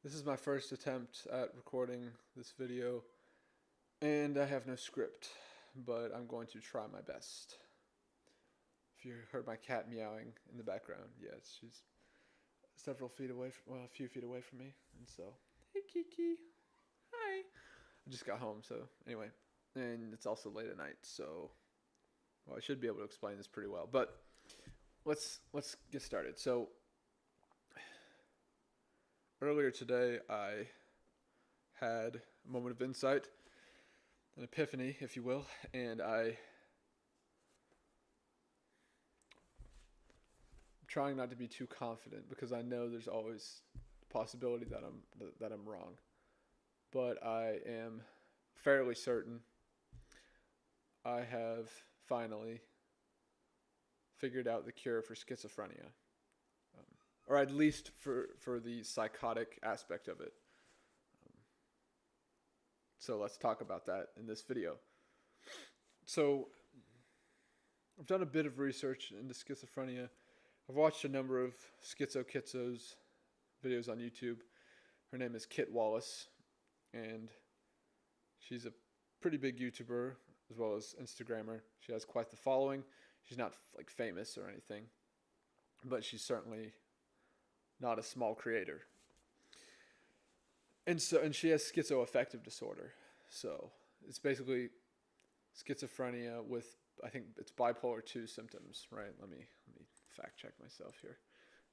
This is my first attempt at recording this video, and I have no script, but I'm going to try my best. If you heard my cat meowing in the background, yes, she's several feet away from, well, a few feet away from me, and so, hey Kiki, hi. I just got home, so anyway, and it's also late at night, so, well, I should be able to explain this pretty well, but let's get started. So, earlier today, I had a moment of insight, an epiphany, if you will, and I'm trying not to be too confident because I know there's always the possibility that I'm wrong. But I am fairly certain I have finally figured out the cure for schizophrenia, or at least for the psychotic aspect of it. So let's talk about that in this video. So I've done a bit of research into schizophrenia. I've watched a number of Kitzo's videos on YouTube. Her name is Kit Wallace, and she's a pretty big YouTuber as well as Instagrammer. She has quite the following. She's not like famous or anything, but she's certainly not a small creator. And she has schizoaffective disorder. So it's basically schizophrenia with, I think it's bipolar 2 symptoms, right? Let me fact check myself here.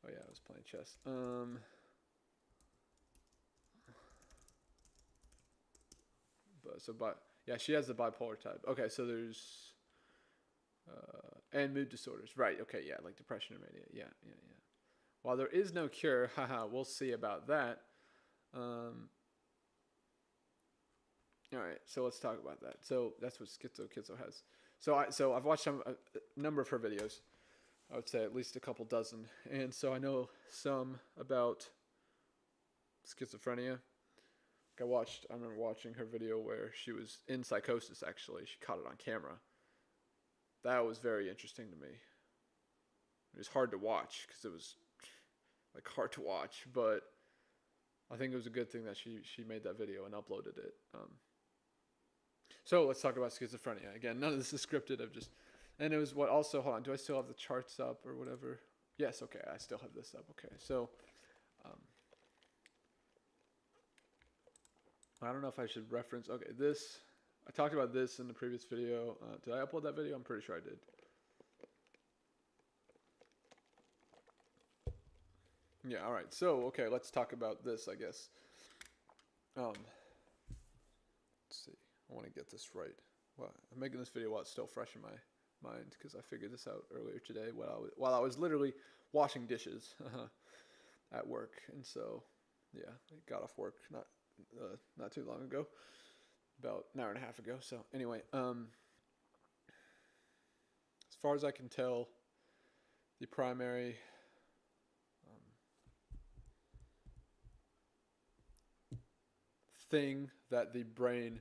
Oh yeah, I was playing chess. Yeah, she has the bipolar type. Okay, so there's and mood disorders, right? Okay, yeah, like depression and mania. Yeah. While there is no cure, haha, we'll see about that. All right, so let's talk about that. So that's what Schizo has. So I've watched a number of her videos. I would say at least a couple dozen, and so I know some about schizophrenia. I remember watching her video where she was in Psychosis. Actually, she caught it on camera. That was very interesting to me. It was hard to watch because it was like hard to watch, but I think it was a good thing that she made that video and uploaded it. So let's talk about schizophrenia. Again, none of this is scripted. And it was what also, hold on, do I still have the charts up or whatever? Yes, okay, I still have this up. Okay, so I don't know if I should reference, okay, I talked about this in the previous video. Did I upload that video? I'm pretty sure I did. Yeah, all right, so, okay, let's talk about this, I guess. Let's see. I want to get this right. Well, I'm making this video while it's still fresh in my mind because I figured this out earlier today while I was literally washing dishes at work, and so yeah, I got off work not too long ago, about an hour and a half ago. So anyway, as far as I can tell, the primary thing that the brain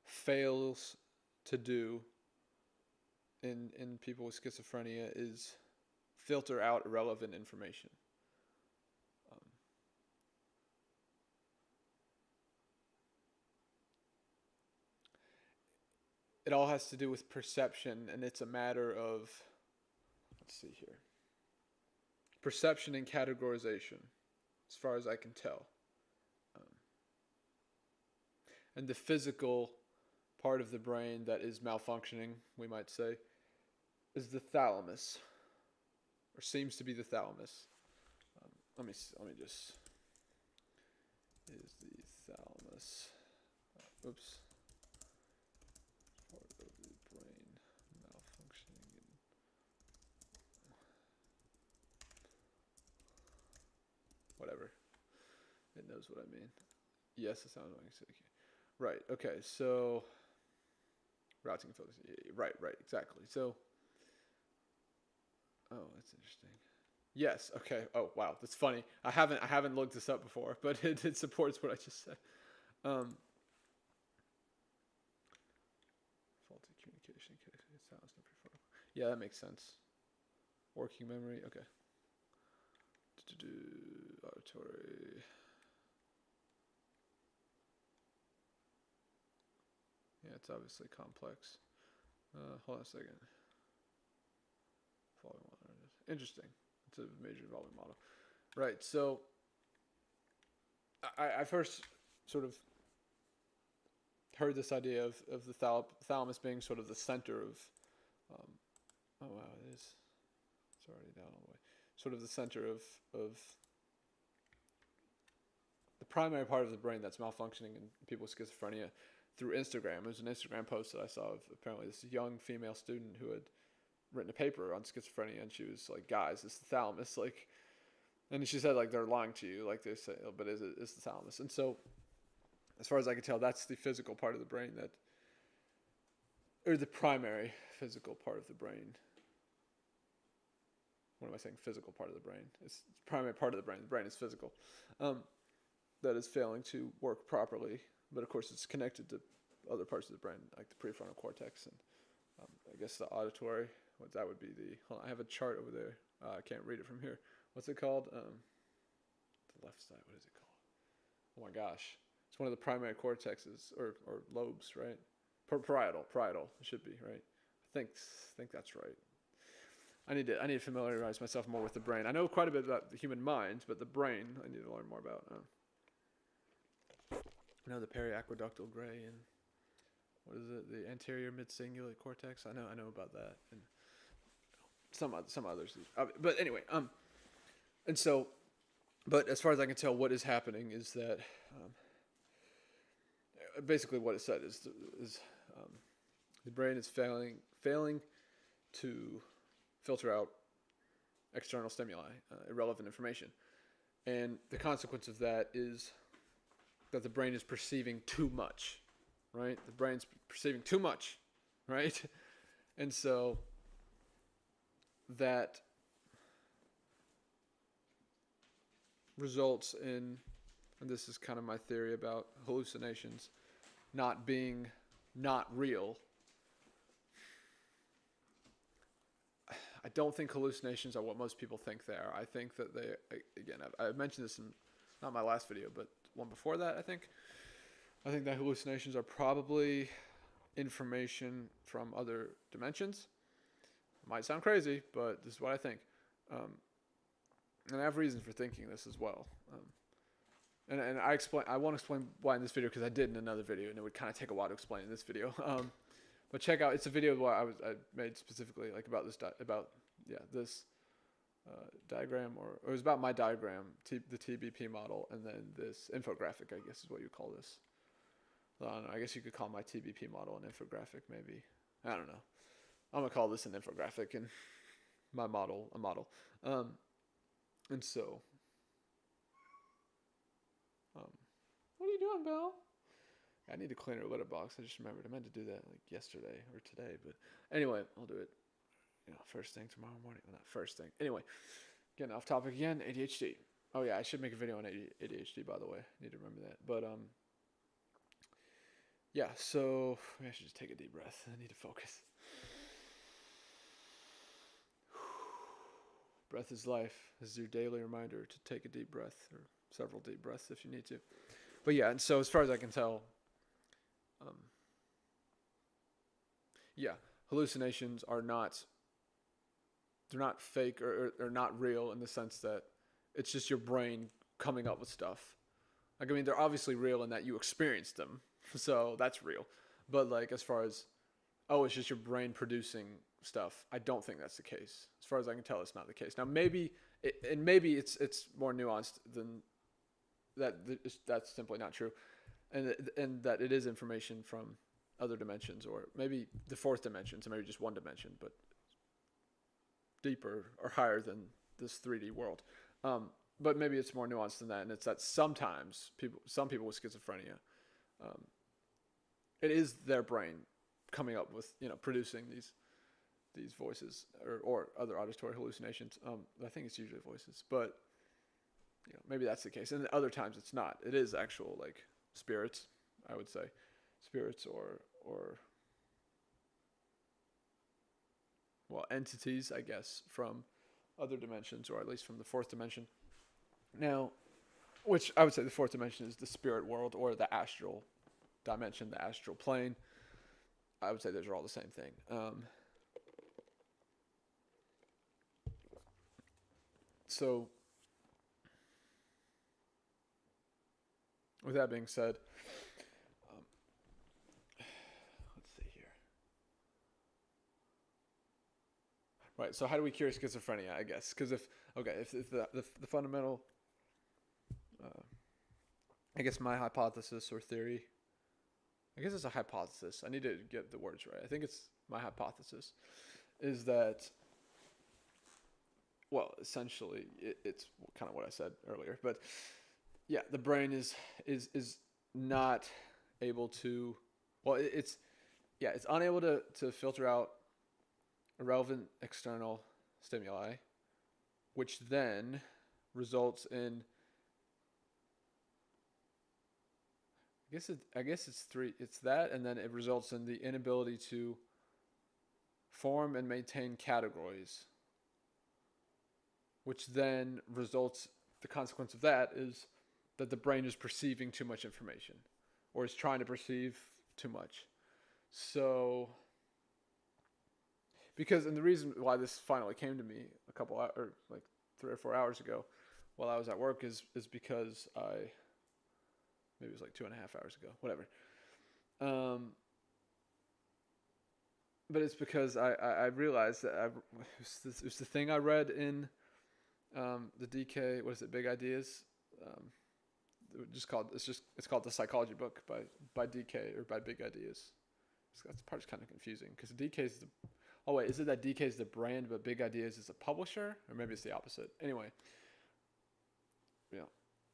fails to do in people with schizophrenia is filter out irrelevant information. It all has to do with perception, and it's a matter of, let's see here, perception and categorization, as far as I can tell. And the physical part of the brain that is malfunctioning, we might say, is the thalamus, or seems to be the thalamus. Let me just, is the thalamus, oops, part of the brain malfunctioning. Whatever, it knows what I mean. Yes, it sounds like it's okay. Right, okay, so routing and focus. Right, exactly. So, oh, that's interesting. Yes, okay. Oh, wow, that's funny. I haven't looked this up before, but it supports what I just said. Faulty communication. Sounds not preferable. Yeah, that makes sense. Working memory. Okay. Auditory. Yeah, it's obviously complex. Hold on a second. Evolving model. Interesting. It's a major evolving model. Right. So I first sort of heard this idea of the thalamus being sort of the center of. Oh wow, it is. It's already down all the way. Sort of the center of the primary part of the brain that's malfunctioning in people with schizophrenia through Instagram. There's an Instagram post that I saw of apparently this young female student who had written a paper on schizophrenia, and she was like, "Guys, it's the thalamus." Like, and she said like they're lying to you, like they say, oh, but it's the thalamus. And so, as far as I can tell, that's the physical part of the brain that, or the primary physical part of the brain. What am I saying? Physical part of the brain. It's the primary part of the brain. The brain is physical. That is failing to work properly, but of course it's connected to other parts of the brain, like the prefrontal cortex and I guess the auditory. What that would be the. Hold on, I have a chart over there. I can't read it from here. What's it called? The left side. What is it called? Oh my gosh, it's one of the primary cortexes or lobes, right? Parietal. It should be right. I think that's right. I need to familiarize myself more with the brain. I know quite a bit about the human mind, but the brain I need to learn more about. I know the periaqueductal gray and what is it? The anterior mid-cingulate cortex. I know about that and some others. But anyway, and so, but as far as I can tell, what is happening is that basically what it said is the brain is failing to filter out external stimuli, irrelevant information. And the consequence of that is that the brain is perceiving too much, right? The brain's perceiving too much, right? And so that results in, and this is kind of my theory about hallucinations not being not real. I don't think hallucinations are what most people think they are. I think that they, again, I mentioned this in not my last video, but one before that, I think that hallucinations are probably information from other dimensions. It might sound crazy, but this is what I think. And I have reasons for thinking this as well. And I won't explain why in this video because I did in another video, and it would kind of take a while to explain in this video. But check out, it's a video where I made specifically like about this this diagram, or it was about my diagram, the TBP model, and then this infographic, I guess is what you call this. I don't know, I guess you could call my TBP model an infographic, maybe. I don't know. I'm gonna call this an infographic and my model a model. And so, what are you doing, Bill? I need to clean her litter box. I just remembered. I meant to do that like yesterday or today, but anyway, I'll do it. First thing tomorrow morning. Well, not first thing. Anyway, getting off topic again. ADHD. Oh yeah, I should make a video on ADHD. By the way, I need to remember that. But yeah. So maybe I should just take a deep breath. I need to focus. Breath is life. This is your daily reminder to take a deep breath, or several deep breaths if you need to. But yeah, and so as far as I can tell, hallucinations are not, they're not fake or not real in the sense that it's just your brain coming up with stuff. Like, I mean, they're obviously real in that you experienced them, so that's real. But like, as far as, it's just your brain producing stuff, I don't think that's the case. As far as I can tell, it's not the case. Now, maybe it's more nuanced than that. That's simply not true, and that it is information from other dimensions, or maybe the fourth dimension, so maybe just one dimension, but deeper or higher than this 3D world. But maybe it's more nuanced than that, and it's that sometimes some people with schizophrenia, it is their brain coming up with, producing these voices or other auditory hallucinations. I think it's usually voices, but maybe that's the case. And other times it's not. It is actual like spirits, I would say, spirits or entities, I guess, from other dimensions, or at least from the fourth dimension. Now, which I would say the fourth dimension is the spirit world, or the astral dimension, the astral plane. I would say those are all the same thing. So with that being said, let's see here. Right. So how do we cure schizophrenia? I guess because if the fundamental, I guess my hypothesis or theory, I guess it's a hypothesis. I need to get the words right. I think it's my hypothesis, is that, well, essentially it's kind of what I said earlier, but yeah, the brain is not able to, well, it's unable to filter out irrelevant external stimuli, which then results in, I guess it's three. It's that, and then it results in the inability to form and maintain categories, which then results. The consequence of that is that the brain is perceiving too much information, or is trying to perceive too much. So, and the reason why this finally came to me a couple or like 3 or 4 hours ago, while I was at work, is because maybe it was like 2.5 hours ago, whatever. But it's because I realized that it was the thing I read in the DK. What is it? Big Ideas. It's called the Psychology book by DK or by Big Ideas. That part's kind of confusing because DK is the. Oh wait, is it that DK is the brand, but Big Ideas is a publisher, or maybe it's the opposite? Anyway, yeah.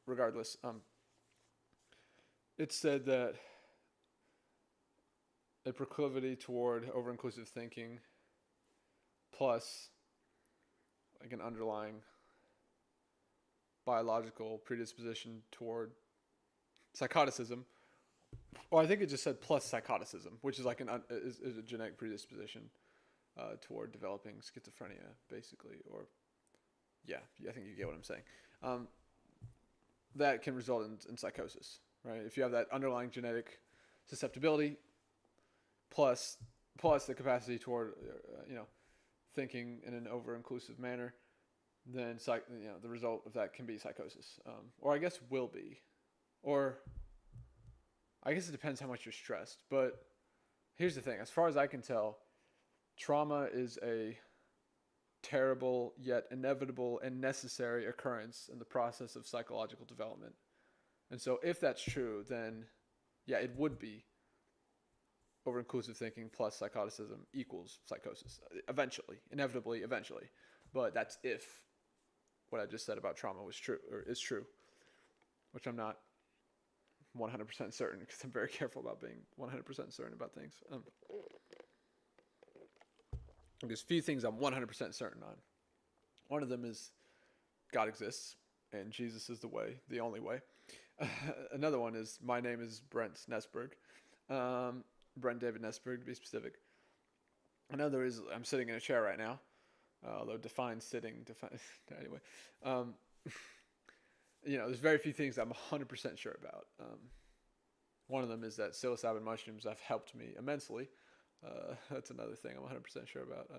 Regardless, it said that a proclivity toward over-inclusive thinking plus like an underlying biological predisposition toward psychoticism, or I think it just said plus psychoticism, which is like is a genetic predisposition toward developing schizophrenia, basically, or yeah, I think you get what I'm saying. That can result in psychosis, right? If you have that underlying genetic susceptibility plus the capacity toward thinking in an over-inclusive manner, then the result of that can be psychosis, or I guess will be, or I guess it depends how much you're stressed. But here's the thing: as far as I can tell, trauma is a terrible yet inevitable and necessary occurrence in the process of psychological development. And so if that's true, then yeah, it would be over-inclusive thinking plus psychoticism equals psychosis eventually, inevitably, eventually. But that's if what I just said about trauma was true, or is true, which I'm not 100% certain, because I'm very careful about being 100% certain about things. There's few things I'm 100% certain on. One of them is God exists and Jesus is the way, the only way. Another one is my name is Brent Nesberg. Brent David Nesberg, to be specific. Another is I'm sitting in a chair right now, although define sitting. Anyway, there's very few things I'm 100% sure about. One of them is that psilocybin mushrooms have helped me immensely. That's another thing I'm 100% sure about.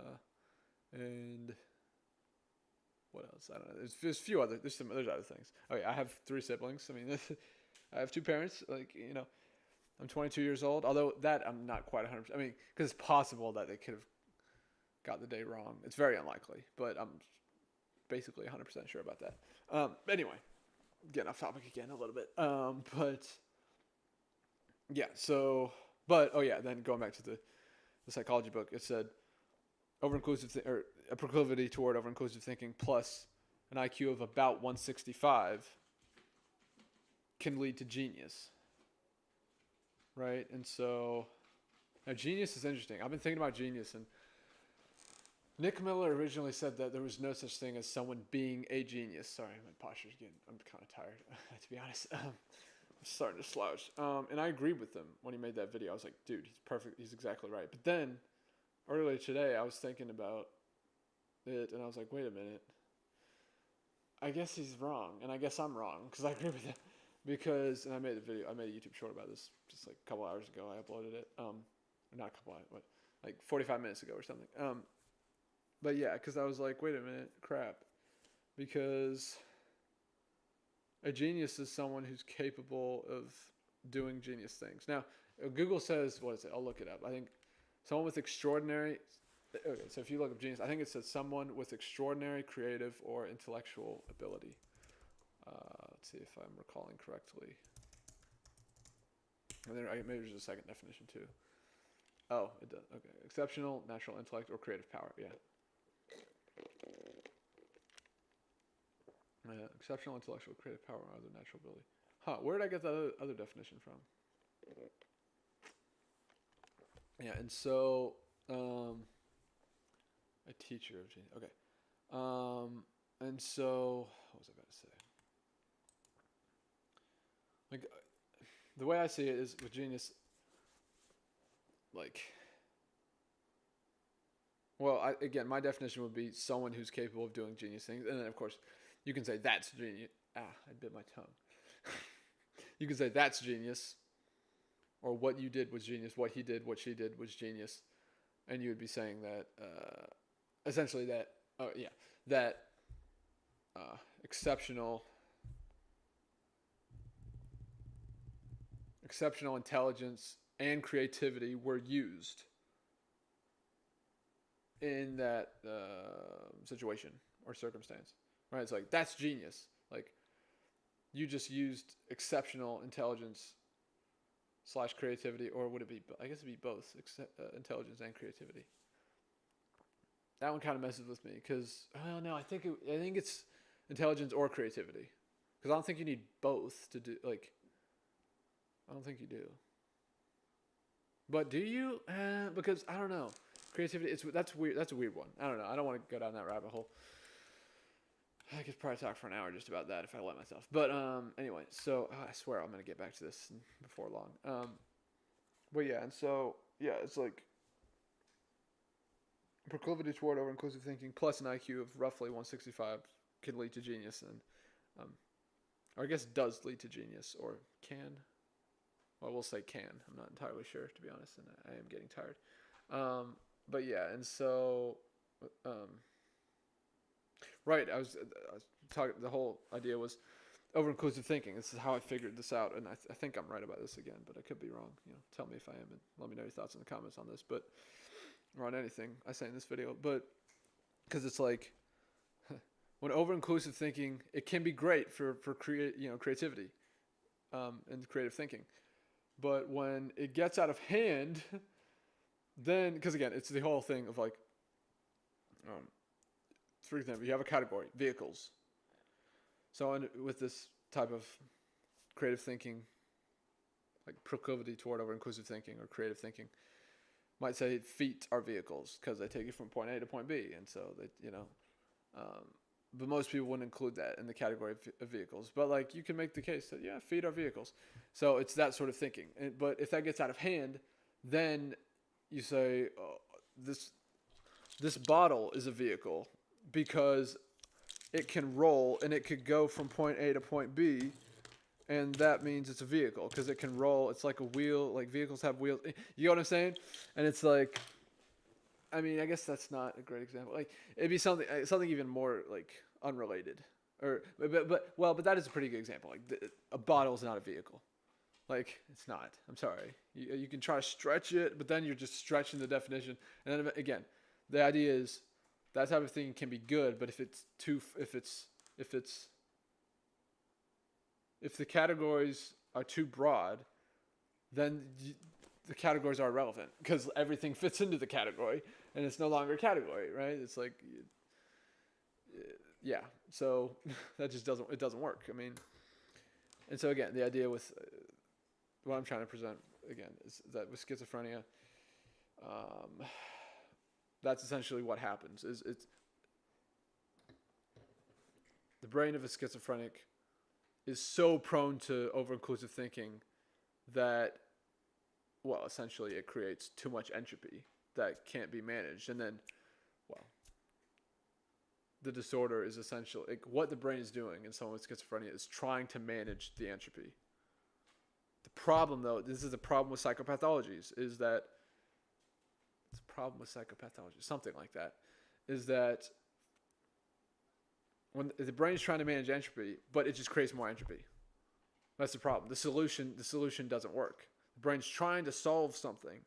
And what else? I don't know. There's a few other. There's other things. Okay, I have 3 siblings. I mean, I have 2 parents. I'm 22 years old. Although that I'm not quite 100%. I mean, because it's possible that they could have got the day wrong. It's very unlikely, but I'm basically 100% sure about that. Anyway, getting off topic again a little bit. But yeah. So, but oh yeah. Then going back to the psychology book, it said over-inclusive or a proclivity toward over-inclusive thinking plus an IQ of about 165 can lead to genius. Right? And so now genius is interesting. I've been thinking about genius, and Nick Miller originally said that there was no such thing as someone being a genius. Sorry, my posture's I'm kind of tired, to be honest. I'm starting to slouch. And I agreed with him when he made that video. I was like, dude, he's perfect. He's exactly right. But then earlier today, I was thinking about it, and I was like, wait a minute. I guess he's wrong, and I guess I'm wrong, because I agree with him. And I made a YouTube short about this just like a couple hours ago. I uploaded it. not a couple hours, what, like 45 minutes ago or something. But yeah, because I was like, wait a minute, crap, because a genius is someone who's capable of doing genius things. Now, Google says, what is it? I'll look it up. I think someone with extraordinary. Okay, so if you look up genius, I think it says someone with extraordinary creative or intellectual ability. Let's see if I'm recalling correctly. And then maybe there's a second definition too. Oh, it does. Okay, exceptional natural intellect or creative power. Yeah. Exceptional intellectual creative power or other natural ability. Huh? Where did I get the other definition from? Yeah, and so a teacher of genius. Okay. And so what was I about to say? Like, the way I see it is with genius, like, well, again, my definition would be someone who's capable of doing genius things. And then, of course, you can say that's genius. I bit my tongue. You can say that's genius, or what you did was genius, what he did, what she did was genius. And you would be saying that, essentially that, that exceptional intelligence and creativity were used in that situation or circumstance, right? It's like, that's genius. Like, you just used exceptional intelligence / creativity, or would it be, I guess it'd be both, intelligence and creativity. That one kind of messes with me because, oh no, I think it's intelligence or creativity, because I don't think you need both to do, like, I don't think you do. But do you? Because I don't know. Creativity, that's weird. That's a weird one. I don't know. I don't want to go down that rabbit hole. I could probably talk for an hour just about that if I let myself. But anyway, so I swear I'm gonna get back to this before long. But yeah, and so yeah, it's like proclivity toward over-inclusive thinking plus an IQ of roughly 165 can lead to genius, and or I guess does lead to genius, or can. Well, we'll say can. I'm not entirely sure, to be honest, and I am getting tired. But yeah, and so, right, I was talking, the whole idea was over-inclusive thinking. This is how I figured this out, and I think I'm right about this again, but I could be wrong. You know, tell me if I am, and let me know your thoughts in the comments on this, but, or on anything I say in this video. But, because it's like, when over-inclusive thinking, it can be great for creativity, and creative thinking. But when it gets out of hand, then, because again, it's the whole thing of like, for example, you have a category, vehicles. So with this type of creative thinking, like proclivity toward over-inclusive thinking or creative thinking, might say feet are vehicles because they take you from point A to point B. And so they, but most people wouldn't include that in the category of vehicles. But like, you can make the case that, yeah, feet are vehicles. So it's that sort of thinking. But if that gets out of hand, then you say, oh, this bottle is a vehicle because it can roll and it could go from point A to point B, and that means it's a vehicle because it can roll. It's like a wheel. Like, vehicles have wheels. You know what I'm saying? And it's like, I mean, I guess that's not a great example. Like, it'd be something even more like unrelated, or but that is a pretty good example. Like, a bottle is not a vehicle. Like, it's not. I'm sorry. You can try to stretch it, but then you're just stretching the definition. And then again, the idea is that type of thing can be good, but if the categories are too broad, then the categories are irrelevant because everything fits into the category and it's no longer a category, right? It's like, yeah. So that just doesn't work. I mean, and so again, the idea with what I'm trying to present again is that with schizophrenia, that's essentially what happens. It's the brain of a schizophrenic is so prone to over-inclusive thinking that, well, essentially it creates too much entropy that can't be managed. And then, well, the disorder is essentially, like, what the brain is doing in someone with schizophrenia is trying to manage the entropy. The problem, though, this is the problem with psychopathologies, is that problem with psychopathology, something like that, is that when the brain's trying to manage entropy, but it just creates more entropy. That's the problem. The solution doesn't work. The brain's trying to solve something,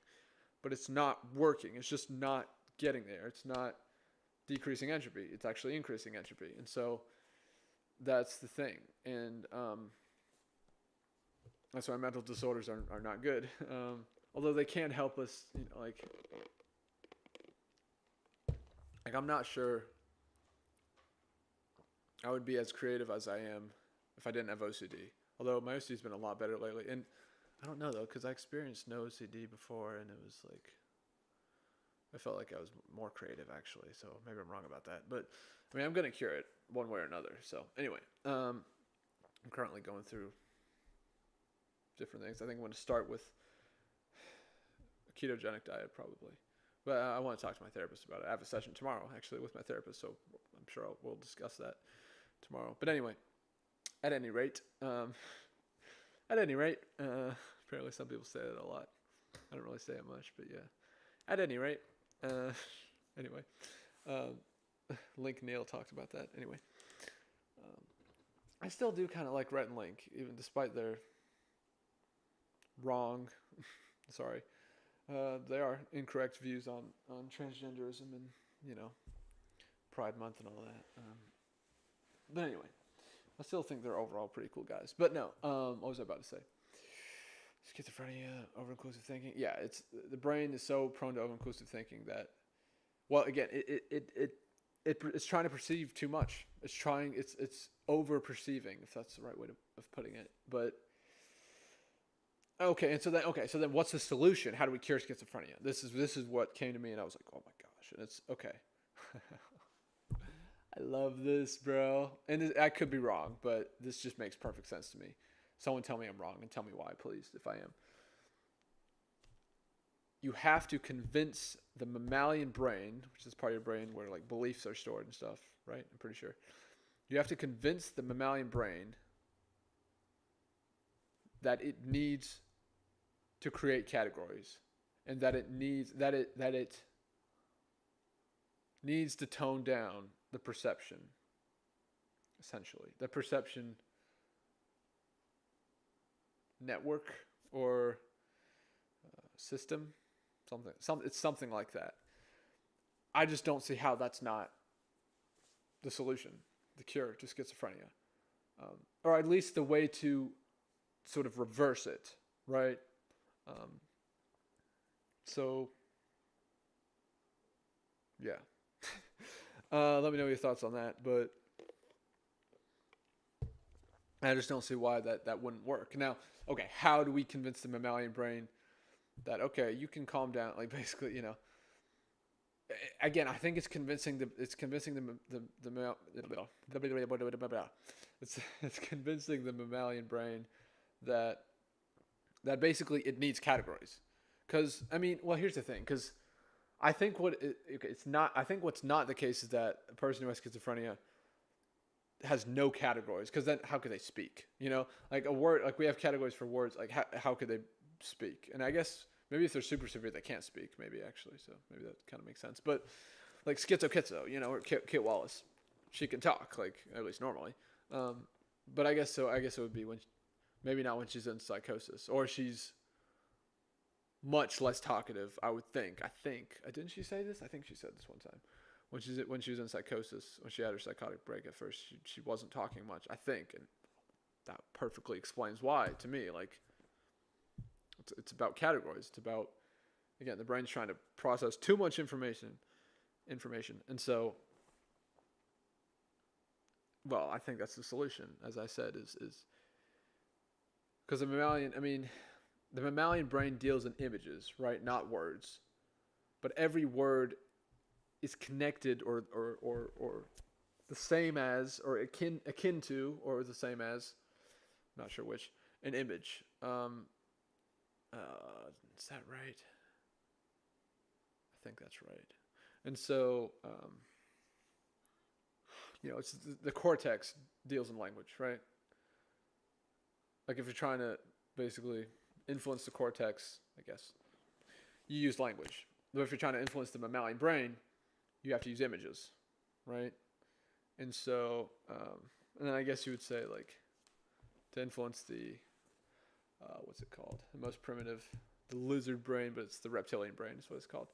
but it's not working. It's just not getting there. It's not decreasing entropy. It's actually increasing entropy. And so that's the thing. And that's why mental disorders are not good. Although they can help us, like I'm not sure I would be as creative as I am if I didn't have OCD. Although my OCD's been a lot better lately. And I don't know, though, because I experienced no OCD before, and it was like, I felt like I was more creative, actually. So maybe I'm wrong about that. But, I mean, I'm going to cure it one way or another. So, anyway, I'm currently going through different things. I think I'm going to start with a ketogenic diet, probably. But I want to talk to my therapist about it. I have a session tomorrow, actually, with my therapist. So I'm sure we'll discuss that tomorrow. But anyway, at any rate, apparently some people say it a lot. I don't really say it much, but yeah. At any rate, anyway, Link Neal talked about that. Anyway, I still do kind of like Rhett and Link, even despite their wrong, sorry, they are incorrect views on transgenderism and, Pride Month and all that. But anyway, I still think they're overall pretty cool guys. But no, what was I about to say? Schizophrenia, over-inclusive thinking. Yeah, the brain is so prone to over-inclusive thinking that, well, again, it's trying to perceive too much. It's over-perceiving, if that's the right way of putting it. But okay, so then what's the solution? How do we cure schizophrenia? This is what came to me, and I was like, oh my gosh, and it's okay. I love this, bro. And I could be wrong, but this just makes perfect sense to me. Someone tell me I'm wrong and tell me why, please, if I am. You have to convince the mammalian brain, which is part of your brain where like beliefs are stored and stuff, right? I'm pretty sure. You have to convince the mammalian brain that it needs to create categories and that it needs to tone down the perception, essentially. The perception network or system, it's something like that. I just don't see how that's not the solution, the cure to schizophrenia, or at least the way to sort of reverse it, right? So yeah. Let me know your thoughts on that, but I just don't see why that wouldn't work. Now, okay, how do we convince the mammalian brain that, okay, you can calm down? Like, basically, again, I think it's convincing the mammalian brain that basically it needs categories. Because, I mean, well, here's the thing, because I think what's not the case is that a person who has schizophrenia has no categories, because then how could they speak? Like a word, like we have categories for words, like how could they speak? And I guess maybe if they're super severe, they can't speak, maybe actually, so maybe that kind of makes sense. But like Schizo, or Kit Wallace, she can talk, like at least normally. But I guess it would be maybe not when she's in psychosis, or she's much less talkative, I would think. Didn't she say this? I think she said this one time. When she was in psychosis, when she had her psychotic break at first, she wasn't talking much, I think. And that perfectly explains why to me. Like, it's about categories. It's about, again, the brain's trying to process too much information. And so, well, I think that's the solution, as I said, is because the mammalian brain deals in images, right? Not words. But every word is connected or the same as, or akin to, or the same as, I'm not sure which, an image. Is that right? I think that's right. And so, it's the cortex deals in language, right? Like if you're trying to basically influence the cortex, I guess, you use language. But if you're trying to influence the mammalian brain, you have to use images, right? And so, and then I guess you would say like to influence the what's it called? The most primitive, the lizard brain, but it's the reptilian brain is what it's called.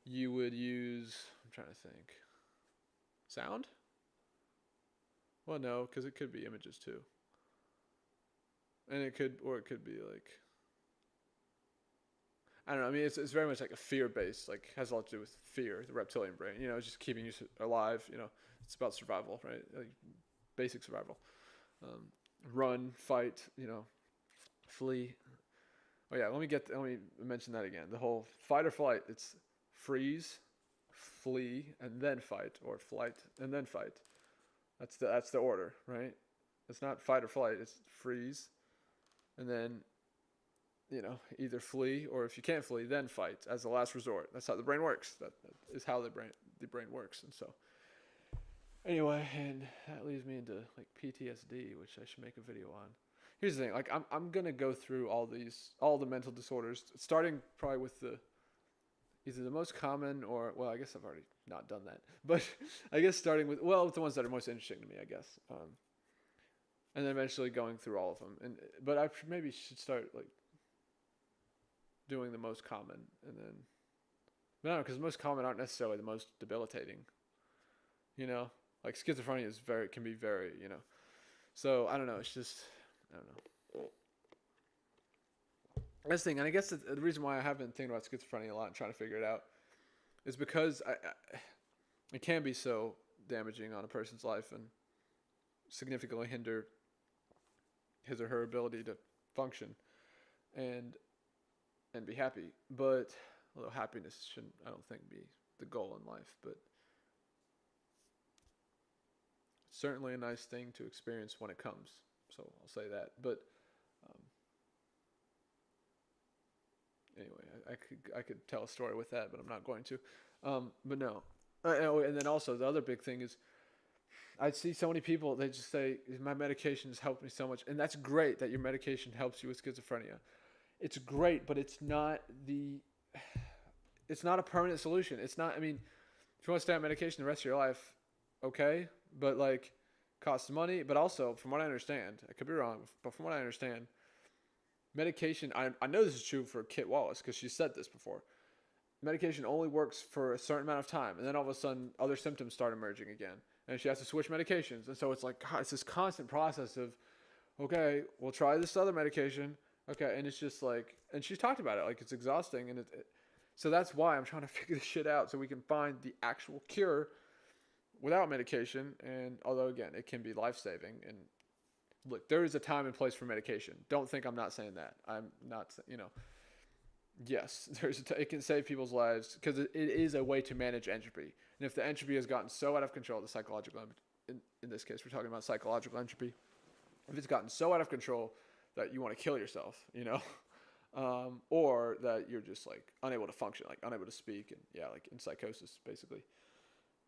You would use, I'm trying to think, sound? Well, no, because it could be images too. And it could be like, I don't know. I mean, it's very much like a fear based, like has a lot to do with fear, the reptilian brain. You know, it's just keeping you alive. You know, it's about survival, right? Like basic survival. Run, fight. You know, flee. Oh yeah, let me mention that again. The whole fight or flight. It's freeze, flee, and then fight, or flight and then fight. That's the order, right? It's not fight or flight. It's freeze, and then, you know, either flee, or if you can't flee, then fight as the last resort. That's how the brain works. That is how the brain works. And so, anyway, and that leads me into like PTSD, which I should make a video on. Here's the thing, like I'm gonna go through all the mental disorders, starting probably with either the most common or, well, I guess I've already not done that, but I guess starting with the ones that are most interesting to me, I guess, and then eventually going through all of them. But I maybe should start like doing the most common, and then, but I don't know, because the most common aren't necessarily the most debilitating. You know, like schizophrenia can be very, you know. So I don't know. It's just, I don't know. This thing, and I guess the reason why I have been thinking about schizophrenia a lot and trying to figure it out is because it can be so damaging on a person's life and significantly hinder his or her ability to function and be happy. But although happiness shouldn't, I don't think, be the goal in life, but it's certainly a nice thing to experience when it comes. So I'll say that. But anyway, I could tell a story with that, but I'm not going to. But no. And then also the other big thing is, I see so many people, they just say, my medication has helped me so much. And that's great that your medication helps you with schizophrenia. It's great, but it's not a permanent solution. It's not, I mean, if you want to stay on medication the rest of your life, okay, but like costs money. But also, from what I understand, I could be wrong, but from what I understand, medication, I know this is true for Kit Wallace because she said this before. Medication only works for a certain amount of time, and then all of a sudden other symptoms start emerging again, and she has to switch medications. And so it's like, God, it's this constant process of, okay, we'll try this other medication. Okay, and it's just like, and she's talked about it, like it's exhausting, and so that's why I'm trying to figure this shit out so we can find the actual cure without medication. And although again, it can be life-saving, and look, there is a time and place for medication. Don't think I'm not saying that. I'm not, you know, yes, it can save people's lives because it is a way to manage entropy. And if the entropy has gotten so out of control, the psychological, in this case, we're talking about psychological entropy. If it's gotten so out of control that you want to kill yourself, you know, or that you're just like unable to function, like unable to speak, and yeah, like in psychosis, basically,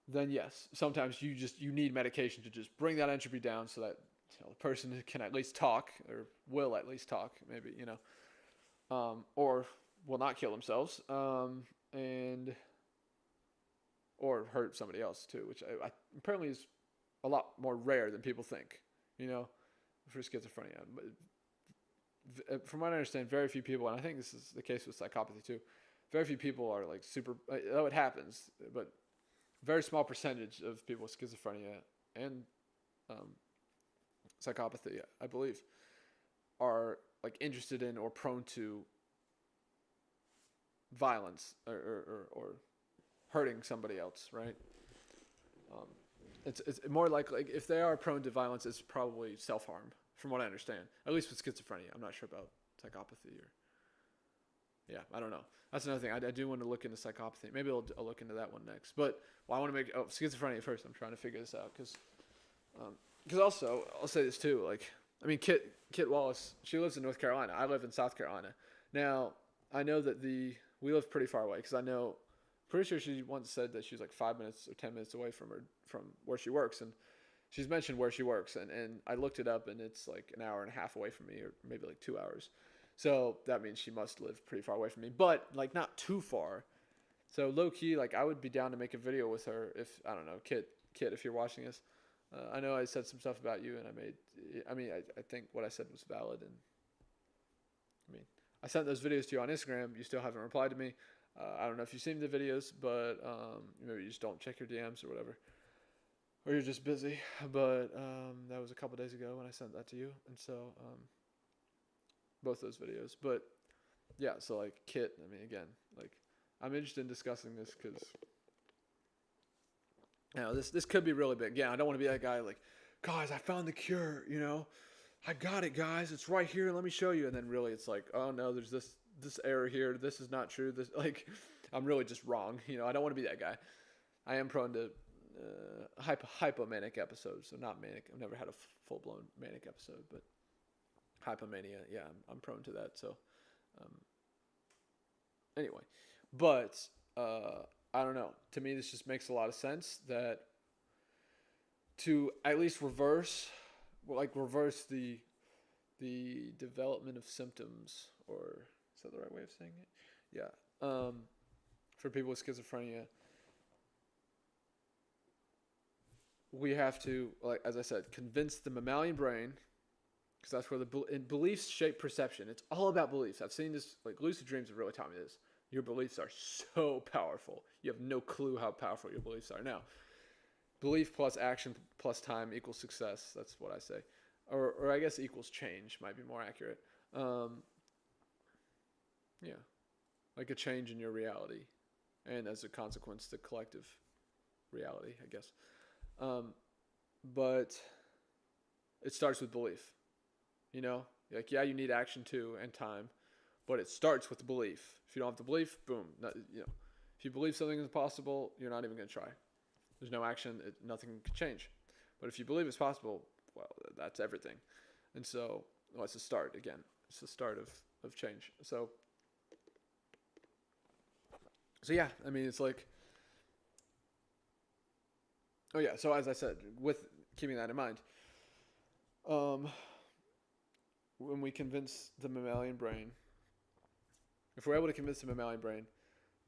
then yes, sometimes you need medication to just bring that entropy down so that, you know, the person can at least talk, or will at least talk, maybe, you know, or will not kill themselves, and or hurt somebody else too, which I apparently is a lot more rare than people think, you know, for schizophrenia. But from what I understand, very few people, and I think this is the case with psychopathy too, very few people are like super, though it happens, but very small percentage of people with schizophrenia and psychopathy, I believe, are like interested in or prone to violence or hurting somebody else, right? It's more like if they are prone to violence, it's probably self-harm, from what I understand. At least with schizophrenia. I'm not sure about psychopathy or... Yeah, I don't know. That's another thing. I do want to look into psychopathy. Maybe I'll look into that one next. But I want to make... Oh, schizophrenia first. I'm trying to figure this out. Because also, I'll say this too. Like, I mean, Kit Wallace, she lives in North Carolina. I live in South Carolina. Now, I know that we live pretty far away because I know... Pretty sure she once said that she's like 5 minutes or 10 minutes away from where she works, and she's mentioned where she works, and I looked it up, and it's like an hour and a half away from me, or maybe like 2 hours. So that means she must live pretty far away from me, but like not too far So low key, like I would be down to make a video with her if I don't know, Kit, if you're watching this. I know I said some stuff about you, and I think what I said was valid, and I mean, I sent those videos to you on Instagram. You still haven't replied to me. I don't know if you've seen the videos, but maybe you just don't check your DMs or whatever, or you're just busy. But that was a couple days ago when I sent that to you, and so both those videos. But yeah, so like Kit, I mean, again, like I'm interested in discussing this because this could be really big. Yeah, I don't want to be that guy like, guys, I found the cure. I got it, guys. It's right here. Let me show you. And then really, it's like, oh no, there's this error here. This is not true. This like, I'm really just wrong. I don't want to be that guy. I am prone to hypomanic episodes. So not manic. I've never had a full blown manic episode, but hypomania. Yeah, I'm prone to that. So anyway, but I don't know. To me, this just makes a lot of sense that to at least reverse the development of symptoms, or is that the right way of saying it? Yeah. For people with schizophrenia, we have to, like as I said, convince the mammalian brain, because that's where beliefs shape perception. It's all about beliefs. I've seen this, like lucid dreams have really taught me this. Your beliefs are so powerful. You have no clue how powerful your beliefs are. Now, belief plus action plus time equals success. That's what I say. Or I guess equals change might be more accurate. Yeah. Like a change in your reality. And as a consequence, the collective reality, I guess. But it starts with belief. Like, yeah, you need action too and time. But it starts with the belief. If you don't have the belief, boom. If you believe something is possible, you're not even going to try. There's no action. Nothing can change. But if you believe it's possible, well, that's everything. And so, it's the start again. It's the start of change. So yeah, I mean, it's like, oh yeah. So as I said, with keeping that in mind, when we convince the mammalian brain, if we're able to convince the mammalian brain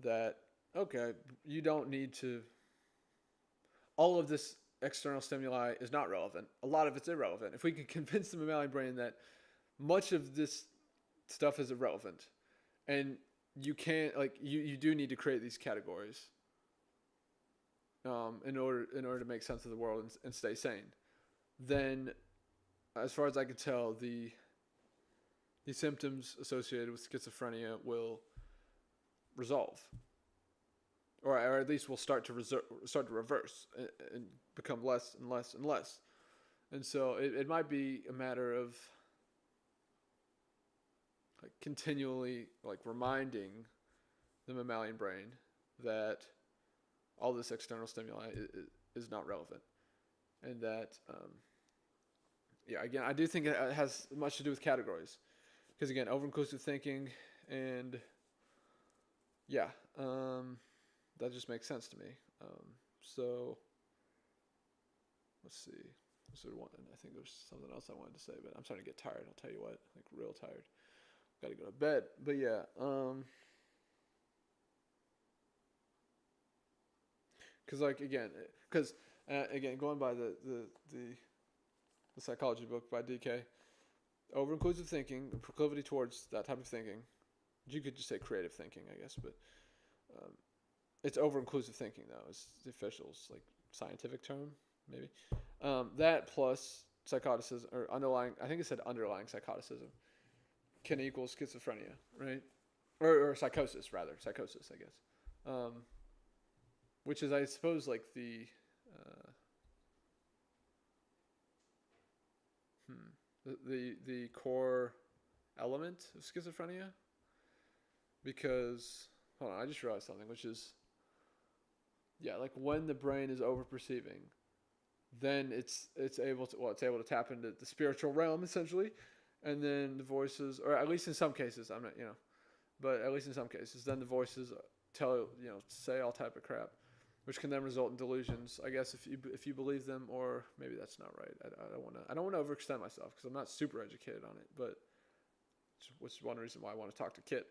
that, okay, you don't need to, all of this external stimuli is not relevant. A lot of it's irrelevant. If we can convince the mammalian brain that much of this stuff is irrelevant, and you can't, like, you do need to create these categories in order to make sense of the world and stay sane, then as far as I can tell, the symptoms associated with schizophrenia will resolve, or at least will start to reverse and become less and less and less. And so it might be a matter of like continually like reminding the mammalian brain that all this external stimuli is not relevant, and that again, I do think it has much to do with categories, because again, over-inclusive thinking and that just makes sense to me. So let's see. I think there's something else I wanted to say, but I'm starting to get tired. I'll tell you what, like real tired. Got to go to bed. But yeah, again, going by the psychology book by DK, over-inclusive thinking, the proclivity towards that type of thinking. You could just say creative thinking, I guess, but it's over-inclusive thinking, though, is the official's like scientific term, maybe. That plus psychoticism, or underlying, I think it said underlying psychoticism, can equal schizophrenia, right? Or psychosis, rather. Psychosis, I guess. Which is, I suppose, like the core element of schizophrenia. Because, hold on, I just realized something, which is, like when the brain is over-perceiving, then it's able to tap into the spiritual realm, essentially, and then the voices, or at least in some cases, I'm not, but at least in some cases, then the voices say all type of crap, which can then result in delusions, I guess, if you believe them, or maybe that's not right. I don't want to overextend myself, because I'm not super educated on it, but which is one reason why I want to talk to Kit.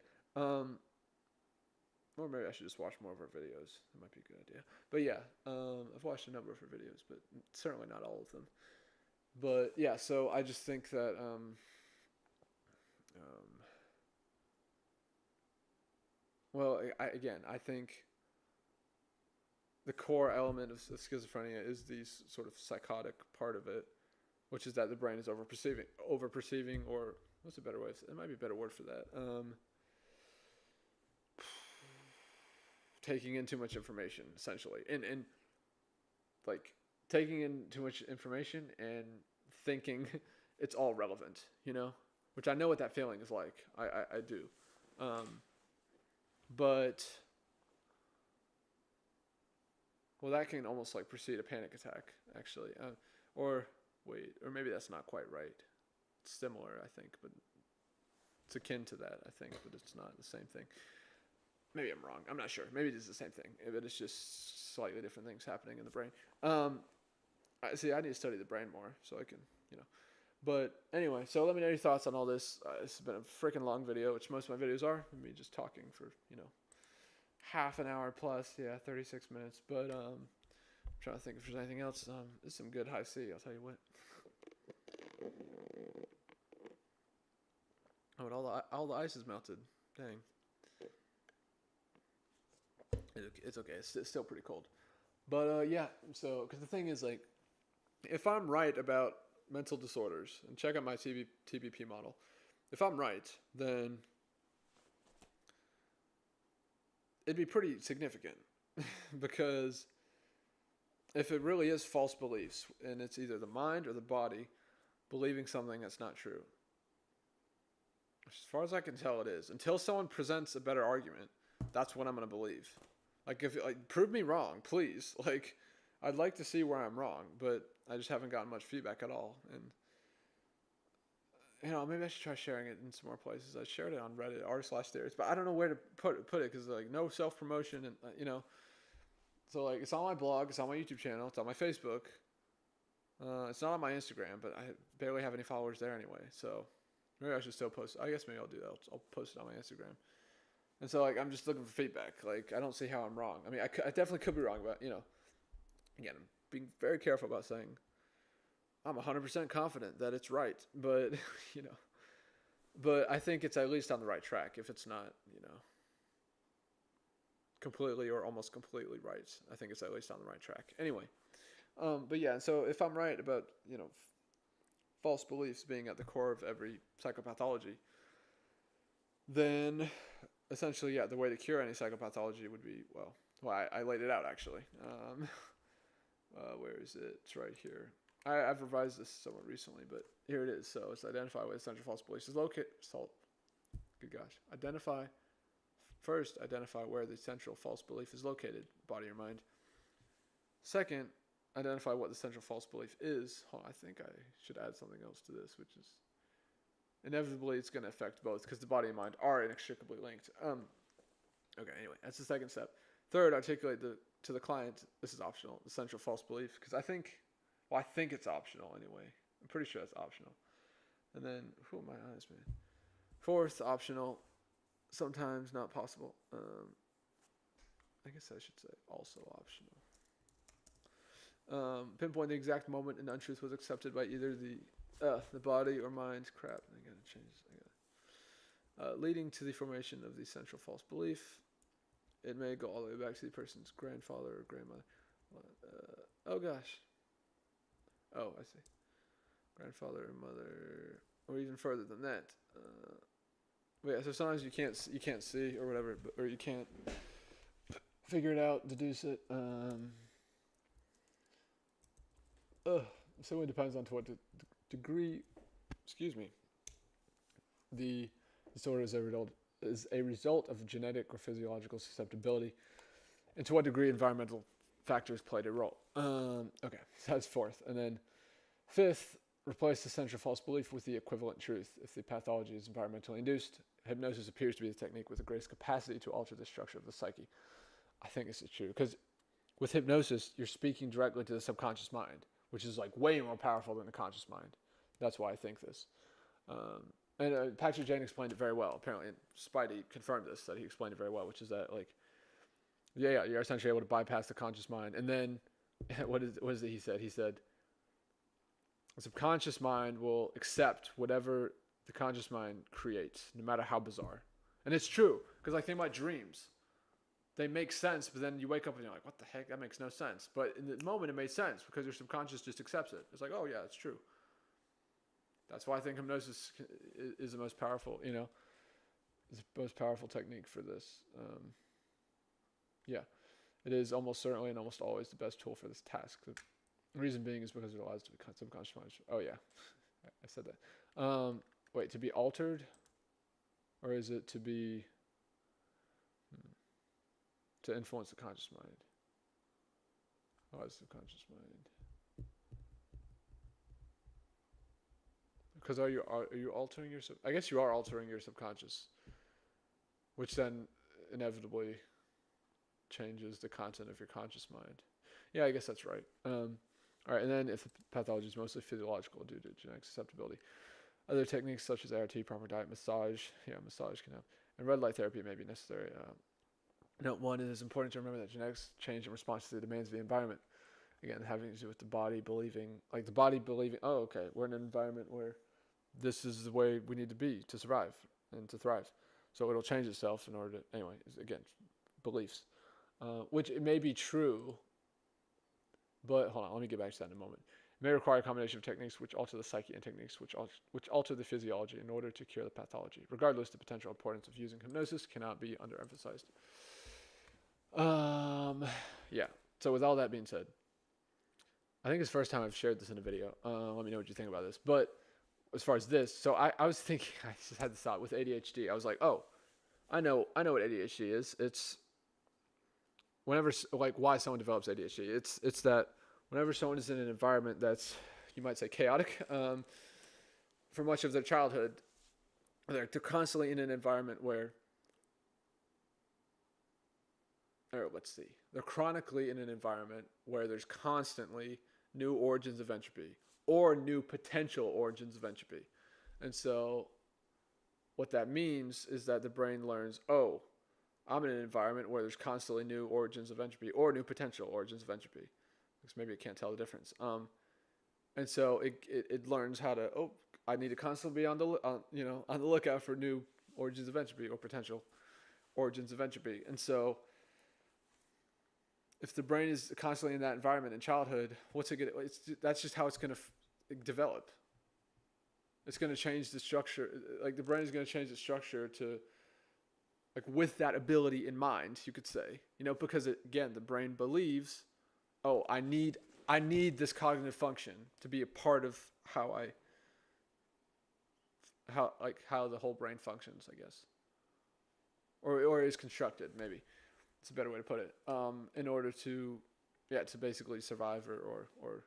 Or maybe I should just watch more of her videos. That might be a good idea. But yeah, I've watched a number of her videos, but certainly not all of them. But yeah, so I just think that well, I think the core element of schizophrenia is the sort of psychotic part of it, which is that the brain is over perceiving, or what's a better way? It might be a better word for that. Taking in too much information, essentially, and like taking in too much information and thinking it's all relevant, which I know what that feeling is like. I do, but well, that can almost like precede a panic attack, actually, or wait, or maybe that's not quite right. It's similar, I think, but it's akin to that, I think, but it's not the same thing. Maybe I'm wrong. I'm not sure. Maybe it is the same thing, but it's just slightly different things happening in the brain. I need to study the brain more so I can, But anyway, so let me know your thoughts on all this. This has been a freaking long video, which most of my videos are. Me just talking for, half an hour plus. Yeah, 36 minutes. But I'm trying to think if there's anything else. This is some good high C, I'll tell you what. Oh, and all the ice is melted. Dang. It's okay. It's still pretty cold. But yeah, so because the thing is, like, if I'm right about mental disorders, and check out my TBP model, if I'm right, then it'd be pretty significant because if it really is false beliefs, and it's either the mind or the body believing something that's not true, as far as I can tell, it is. Until someone presents a better argument, that's what I'm going to believe. Like, prove me wrong, please. Like, I'd like to see where I'm wrong, but I just haven't gotten much feedback at all. And, maybe I should try sharing it in some more places. I shared it on Reddit, r/theories, but I don't know where to put it because, like, no self-promotion and, So, like, it's on my blog, it's on my YouTube channel, it's on my Facebook. It's not on my Instagram, but I barely have any followers there anyway, so maybe I should still post. I guess maybe I'll do that. I'll post it on my Instagram. And so, like, I'm just looking for feedback. Like, I don't see how I'm wrong. I mean, I definitely could be wrong, but, again, I'm being very careful about saying I'm 100% confident that it's right. But, but I think it's at least on the right track. If it's not, completely or almost completely right, I think it's at least on the right track. Anyway, but yeah, so if I'm right about, false beliefs being at the core of every psychopathology, then essentially, yeah, the way to cure any psychopathology would be, well, I laid it out, actually. Where is it? It's right here. I've revised this somewhat recently, but here it is. So it's identify where the central false belief is located. Good gosh. Identify where the central false belief is located, body or mind. Second, identify what the central false belief is. I think I should add something else to this, which is inevitably it's going to affect both because the body and mind are inextricably linked. Okay, anyway, that's the second step. Third, articulate to the client, this is optional, the central false belief, because I think it's optional anyway. I'm pretty sure it's optional. And then, who am I honest, man? Fourth, optional, sometimes not possible. I guess I should say also optional. Pinpoint the exact moment an untruth was accepted by either the body or mind. Crap, I gotta change this. Leading to the formation of the central false belief. It may go all the way back to the person's grandfather or grandmother. Oh gosh. Oh, I see. Grandfather or mother, or even further than that. But yeah, so sometimes you can't see or whatever, or you can't figure it out, deduce it. So it depends on to what degree, the disorder is a result of genetic or physiological susceptibility, and to what degree environmental factors played a role. Okay, so that's fourth. And then fifth, replace the central false belief with the equivalent truth. If the pathology is environmentally induced, hypnosis appears to be the technique with the greatest capacity to alter the structure of the psyche. I think this is true, because with hypnosis, you're speaking directly to the subconscious mind, which is like way more powerful than the conscious mind. That's why I think this. And Patrick Jane explained it very well. Apparently, Spidey confirmed this, that he explained it very well, which is that, like, Yeah, you're essentially able to bypass the conscious mind. And then, what is it he said? He said, the subconscious mind will accept whatever the conscious mind creates, no matter how bizarre. And it's true, because like think about dreams. They make sense, but then you wake up and you're like, what the heck? That makes no sense. But in the moment, it made sense because your subconscious just accepts it. It's like, oh, yeah, it's true. That's why I think hypnosis is the most powerful, is the most powerful technique for this. Yeah, it is almost certainly and almost always the best tool for this task. The reason being is because it allows the subconscious mind. Oh, yeah, I said that. Wait, to be altered? Or is it to be... to influence the conscious mind? Oh, it's the conscious mind. Because are you altering your... I guess you are altering your subconscious, which then inevitably changes the content of your conscious mind. Yeah, I guess that's right. All right, and then if the pathology is mostly physiological due to genetic susceptibility, other techniques such as ART, proper diet, massage can help, and red light therapy may be necessary. Note 1, it is important to remember that genetics change in response to the demands of the environment. Again, having to do with the body believing, oh, okay, we're in an environment where this is the way we need to be to survive and to thrive. So it'll change itself in order to, anyway, again, beliefs. Which it may be true, but hold on, let me get back to that in a moment. It may require a combination of techniques which alter the psyche and techniques which alter the physiology in order to cure the pathology. Regardless, the potential importance of using hypnosis cannot be underemphasized. Yeah. So with all that being said, I think it's the first time I've shared this in a video. Let me know what you think about this. But as far as this, so I was thinking, I just had this thought with ADHD. I was like, oh, I know what ADHD is. It's whenever, like, why someone develops ADHD. It's that whenever someone is in an environment that's, you might say, chaotic, for much of their childhood, they're constantly in an environment where, or let's see, they're chronically in an environment where there's constantly new origins of entropy or new potential origins of entropy. And so what that means is that the brain learns, oh, I'm in an environment where there's constantly new origins of entropy or new potential origins of entropy. Because maybe it can't tell the difference. And so it learns how to, oh, I need to constantly be on the lookout for new origins of entropy or potential origins of entropy. And so if the brain is constantly in that environment in childhood, that's just how it's going to develop. It's going to change the structure. Like the brain is going to change the structure to, like, with that ability in mind, you could say, because again, the brain believes, oh, I need this cognitive function to be a part of how the whole brain functions, I guess, or is constructed, maybe. It's a better way to put it. In order to basically survive or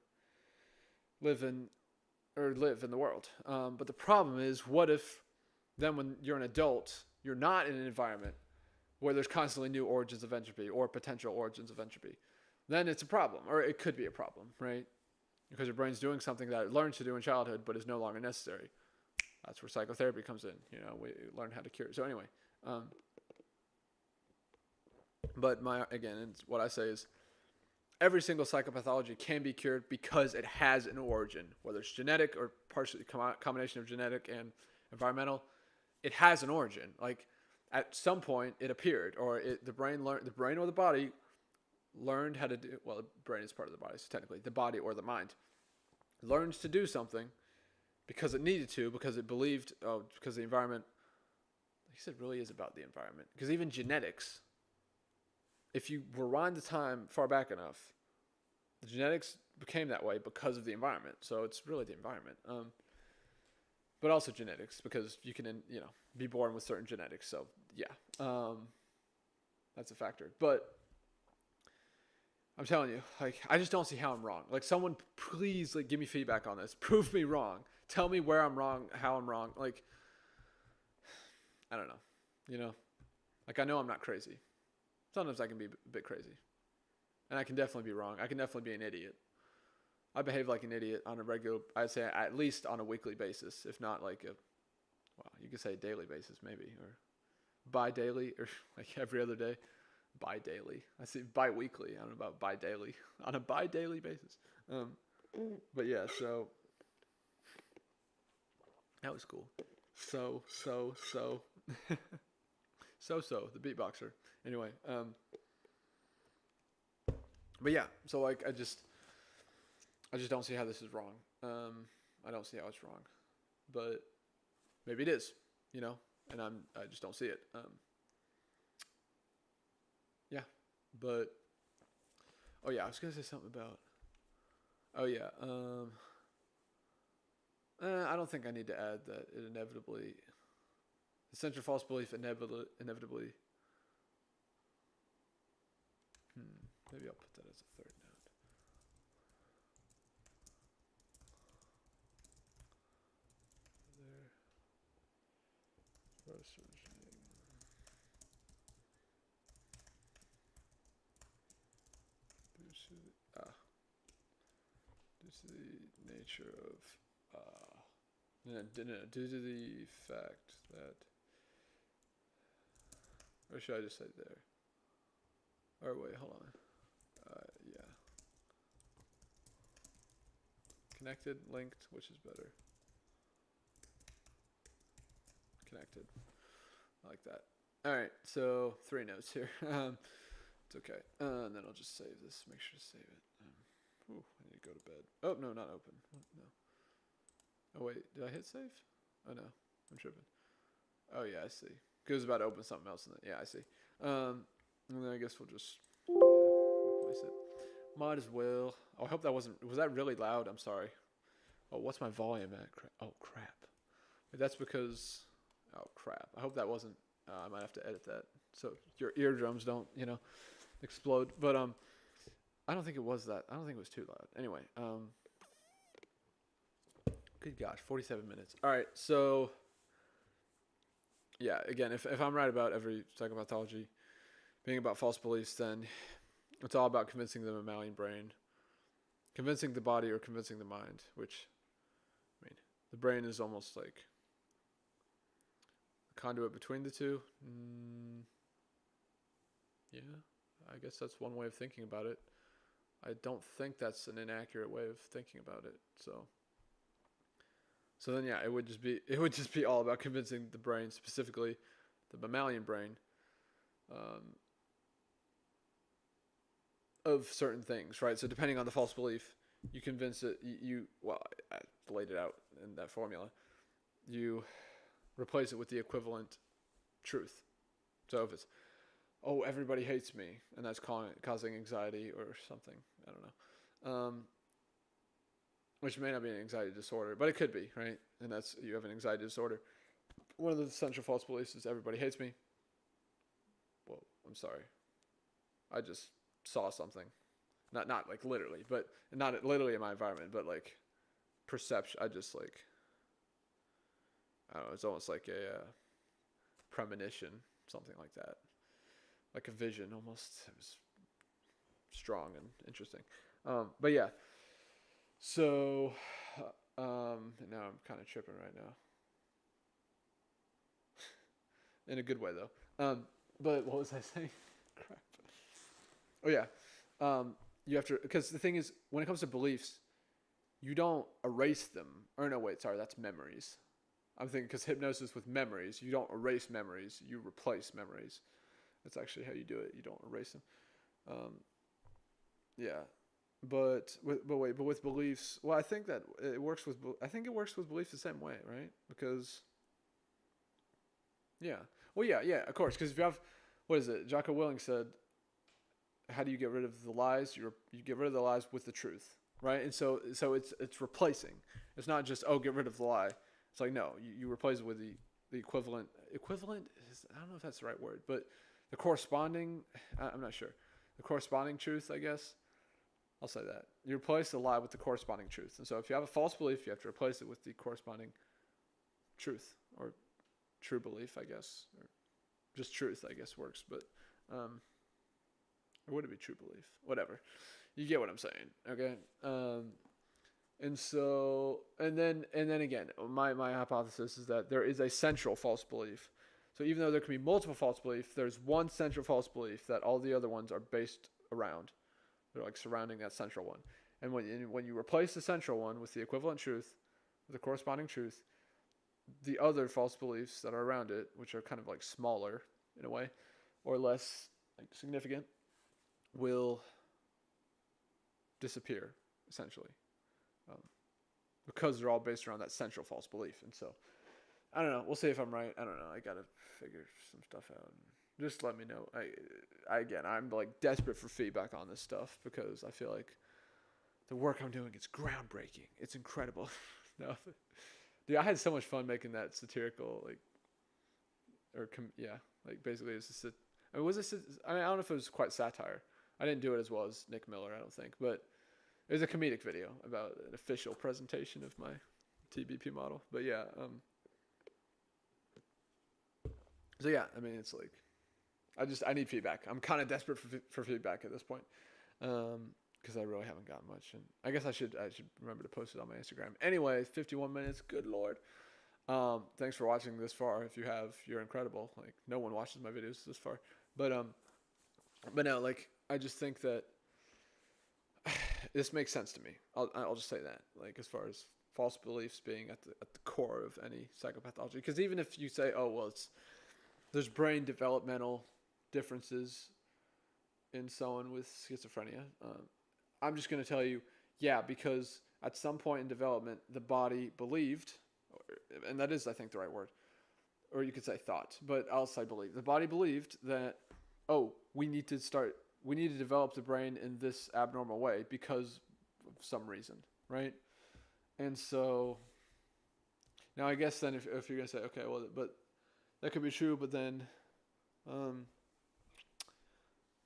live in the world. But the problem is, what if then when you're an adult, you're not in an environment where there's constantly new origins of entropy or potential origins of entropy? Then it's a problem, or it could be a problem, right? Because your brain's doing something that it learned to do in childhood but is no longer necessary. That's where psychotherapy comes in. We learn how to cure it. So anyway, but what I say is every single psychopathology can be cured because it has an origin, whether it's genetic or partially combination of genetic and environmental. It has an origin. Like at some point it appeared, or the brain or the body learned how to do, well, the brain is part of the body, so technically the body or the mind learns to do something because it needed to, because it believed, because the environment, like I said, really is about the environment. Because even genetics, if you rewind the time far back enough, the genetics became that way because of the environment. So it's really the environment. But also genetics, because you can, be born with certain genetics. So yeah, that's a factor. But I'm telling you, like, I just don't see how I'm wrong. Like, someone please, like, give me feedback on this. Prove me wrong. Tell me where I'm wrong, how I'm wrong. Like, I don't know. Like, I know I'm not crazy. Sometimes I can be a bit crazy. And I can definitely be wrong. I can definitely be an idiot. I behave like an idiot on a regular, I'd say at least on a weekly basis, if not like you could say a daily basis maybe, or bi-daily, or like every other day. bi-daily. I see bi-weekly. I don't know about bi-daily. On a bi-daily basis. But yeah, so that was cool. So the beatboxer. Anyway, but yeah, so like I just don't see how this is wrong. I don't see how it's wrong, but maybe it is, and I just don't see it. Yeah, but oh yeah, I was gonna say something about. Oh yeah, I don't think I need to add that it inevitably, the central false belief inevitably. Maybe I'll put that as a third note. There, first originating. Due to the nature of due to the fact that, or should I just say there? Or wait, hold on. Yeah. Connected, linked, which is better? Connected. I like that. Alright, so 3 notes here. It's okay. And then I'll just save this. Make sure to save it. I need to go to bed. Oh, no, not open. No. Oh, wait. Did I hit save? Oh, no. I'm tripping. Oh, yeah, I see. It was about to open something else. Yeah, I see. And then I guess we'll just replace it. Might as well. Oh, I hope that wasn't. Was that really loud? I'm sorry. Oh, what's my volume at? Oh, crap. That's because. Oh, crap. I hope that wasn't. I might have to edit that so your eardrums don't, explode. But I don't think it was that. I don't think it was too loud. Anyway, good gosh, 47 minutes. All right, so yeah, again, if I'm right about every psychopathology being about false beliefs, then it's all about convincing the mammalian brain, convincing the body, or convincing the mind, which, I mean, the brain is almost like a conduit between the two. Yeah, I guess that's one way of thinking about it. I don't think that's an inaccurate way of thinking about it. So then yeah, it would just be all about convincing the brain, specifically the mammalian brain, of certain things, right? So depending on the false belief, you convince it. I laid it out in that formula. You replace it with the equivalent truth. So if it's, oh, everybody hates me, and that's causing anxiety or something, I don't know, which may not be an anxiety disorder, but it could be, right? And that's, you have an anxiety disorder. One of the central false beliefs is everybody hates me. Well, I'm sorry, I just saw something, not like literally, but not literally in my environment, but like perception. I just like, I don't know, it's almost like a premonition, something like that, like a vision almost. It was strong and interesting. But yeah, so now I'm kind of tripping right now, in a good way though. But what was I saying? Crap. Oh yeah, you have to, because the thing is, when it comes to beliefs, you don't erase them. Or no, wait, sorry, that's memories. I'm thinking, because hypnosis with memories, you don't erase memories, you replace memories. That's actually how you do it. You don't erase them. Yeah, but with beliefs, well, I think that it works with. I think it works with beliefs the same way, right? Because, yeah, well, yeah, of course. Because if you have, what is it? Jocko Willink said, "How do you get rid of the lies? You get rid of the lies with the truth, right?" And so it's replacing. It's not just, oh, get rid of the lie. It's like, no, you replace it with the equivalent. Equivalent is, I don't know if that's the right word, but the corresponding. I'm not sure. The corresponding truth, I guess. I'll say that. You replace the lie with the corresponding truth. And so if you have a false belief, you have to replace it with the corresponding truth, or true belief, I guess. Or just truth, I guess, works. But, or would it be true belief? Whatever. You get what I'm saying, okay? And so, and then again, my hypothesis is that there is a central false belief So even though there can be multiple false beliefs, there's one central false belief that all the other ones are based around. They're like surrounding that central one. And when you replace the central one with the equivalent truth, with the corresponding truth, the other false beliefs that are around it, which are kind of like smaller in a way, or less like significant, will disappear essentially, because they're all based around that central false belief. And so, I don't know. We'll see if I'm right. I don't know. I gotta figure some stuff out. Just let me know. I'm like desperate for feedback on this stuff because I feel like the work I'm doing is groundbreaking. It's incredible. No, dude, I had so much fun making that satirical, like basically it's I mean, I don't know if it was quite satire. I didn't do it as well as Nick Miller, I don't think, but it was a comedic video about an official presentation of my TBP model. But yeah, so yeah, I mean, it's like, I need feedback. I'm kind of desperate for feedback at this point. Because I really haven't gotten much, and I guess I should remember to post it on my Instagram. Anyway, 51 minutes. Good Lord. Thanks for watching this far. If you have, you're incredible. Like, no one watches my videos this far, but no, like, I just think that this makes sense to me. I'll just say that, like, as far as false beliefs being at the core of any psychopathology, because even if you say, oh well, there's brain developmental differences in someone with schizophrenia. I'm just going to tell you, yeah, because at some point in development, the body believed, and that is, I think, the right word, or you could say thought, but I'll say believe. The body believed that, oh, we need to develop the brain in this abnormal way because of some reason, right? And so, now I guess then if you're going to say, okay, well, but that could be true, but then,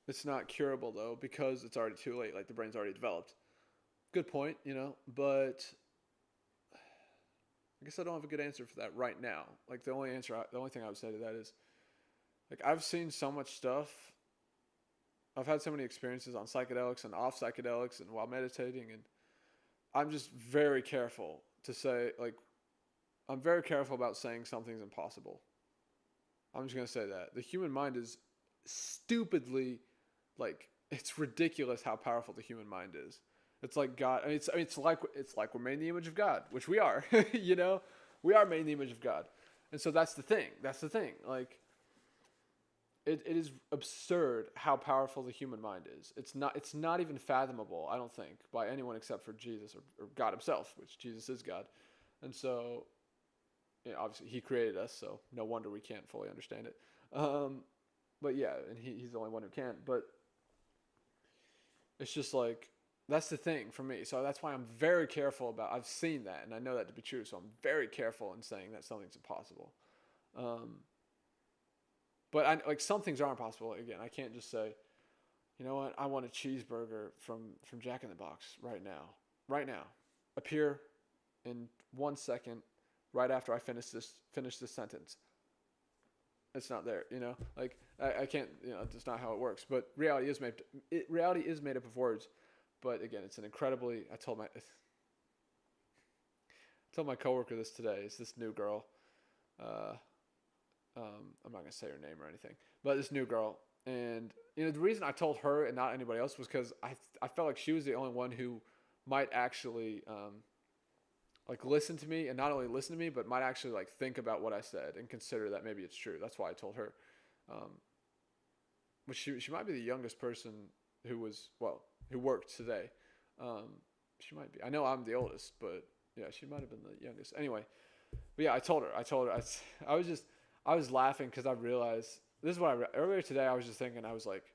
it's not curable though because it's already too late. Like the brain's already developed. Good point, but I guess I don't have a good answer for that right now. Like the only thing I would say to that is, like, I've seen so much stuff. I've had so many experiences on psychedelics and off psychedelics and while meditating, and I'm just very careful to say, like, I'm very careful about saying something's impossible. I'm just going to say that. The human mind is stupidly, like, it's ridiculous how powerful the human mind is. It's like God. I mean, it's like we're made in the image of God, which we are. We are made in the image of God, and so that's the thing. Like, it is absurd how powerful the human mind is. It's not even fathomable, I don't think, by anyone except for Jesus or God Himself, which Jesus is God, and so, obviously He created us, so no wonder we can't fully understand it. But yeah, and He's the only one who can. But it's just like, that's the thing for me. So that's why I'm very careful about, I've seen that and I know that to be true. So I'm very careful in saying that something's impossible. But like, some things aren't possible. Again, I can't just say, you know what, I want a cheeseburger from Jack in the Box right now. Appear in 1 second right after I finish this sentence. It's not there, like I can't, that's not how it works. But reality is made up of words. But again, it's an incredibly, I told my coworker this today. It's this new girl. I'm not going to say her name or anything, but this new girl. And, the reason I told her and not anybody else was because I felt like she was the only one who might actually, like, listen to me, and not only listen to me, but might actually, like, think about what I said and consider that maybe it's true. That's why I told her. But she might be the youngest person who worked today. She might be. I know I'm the oldest, but yeah, she might have been the youngest. Anyway, but yeah, I told her. I was laughing because I realized, this is what earlier today I was just thinking, I was like,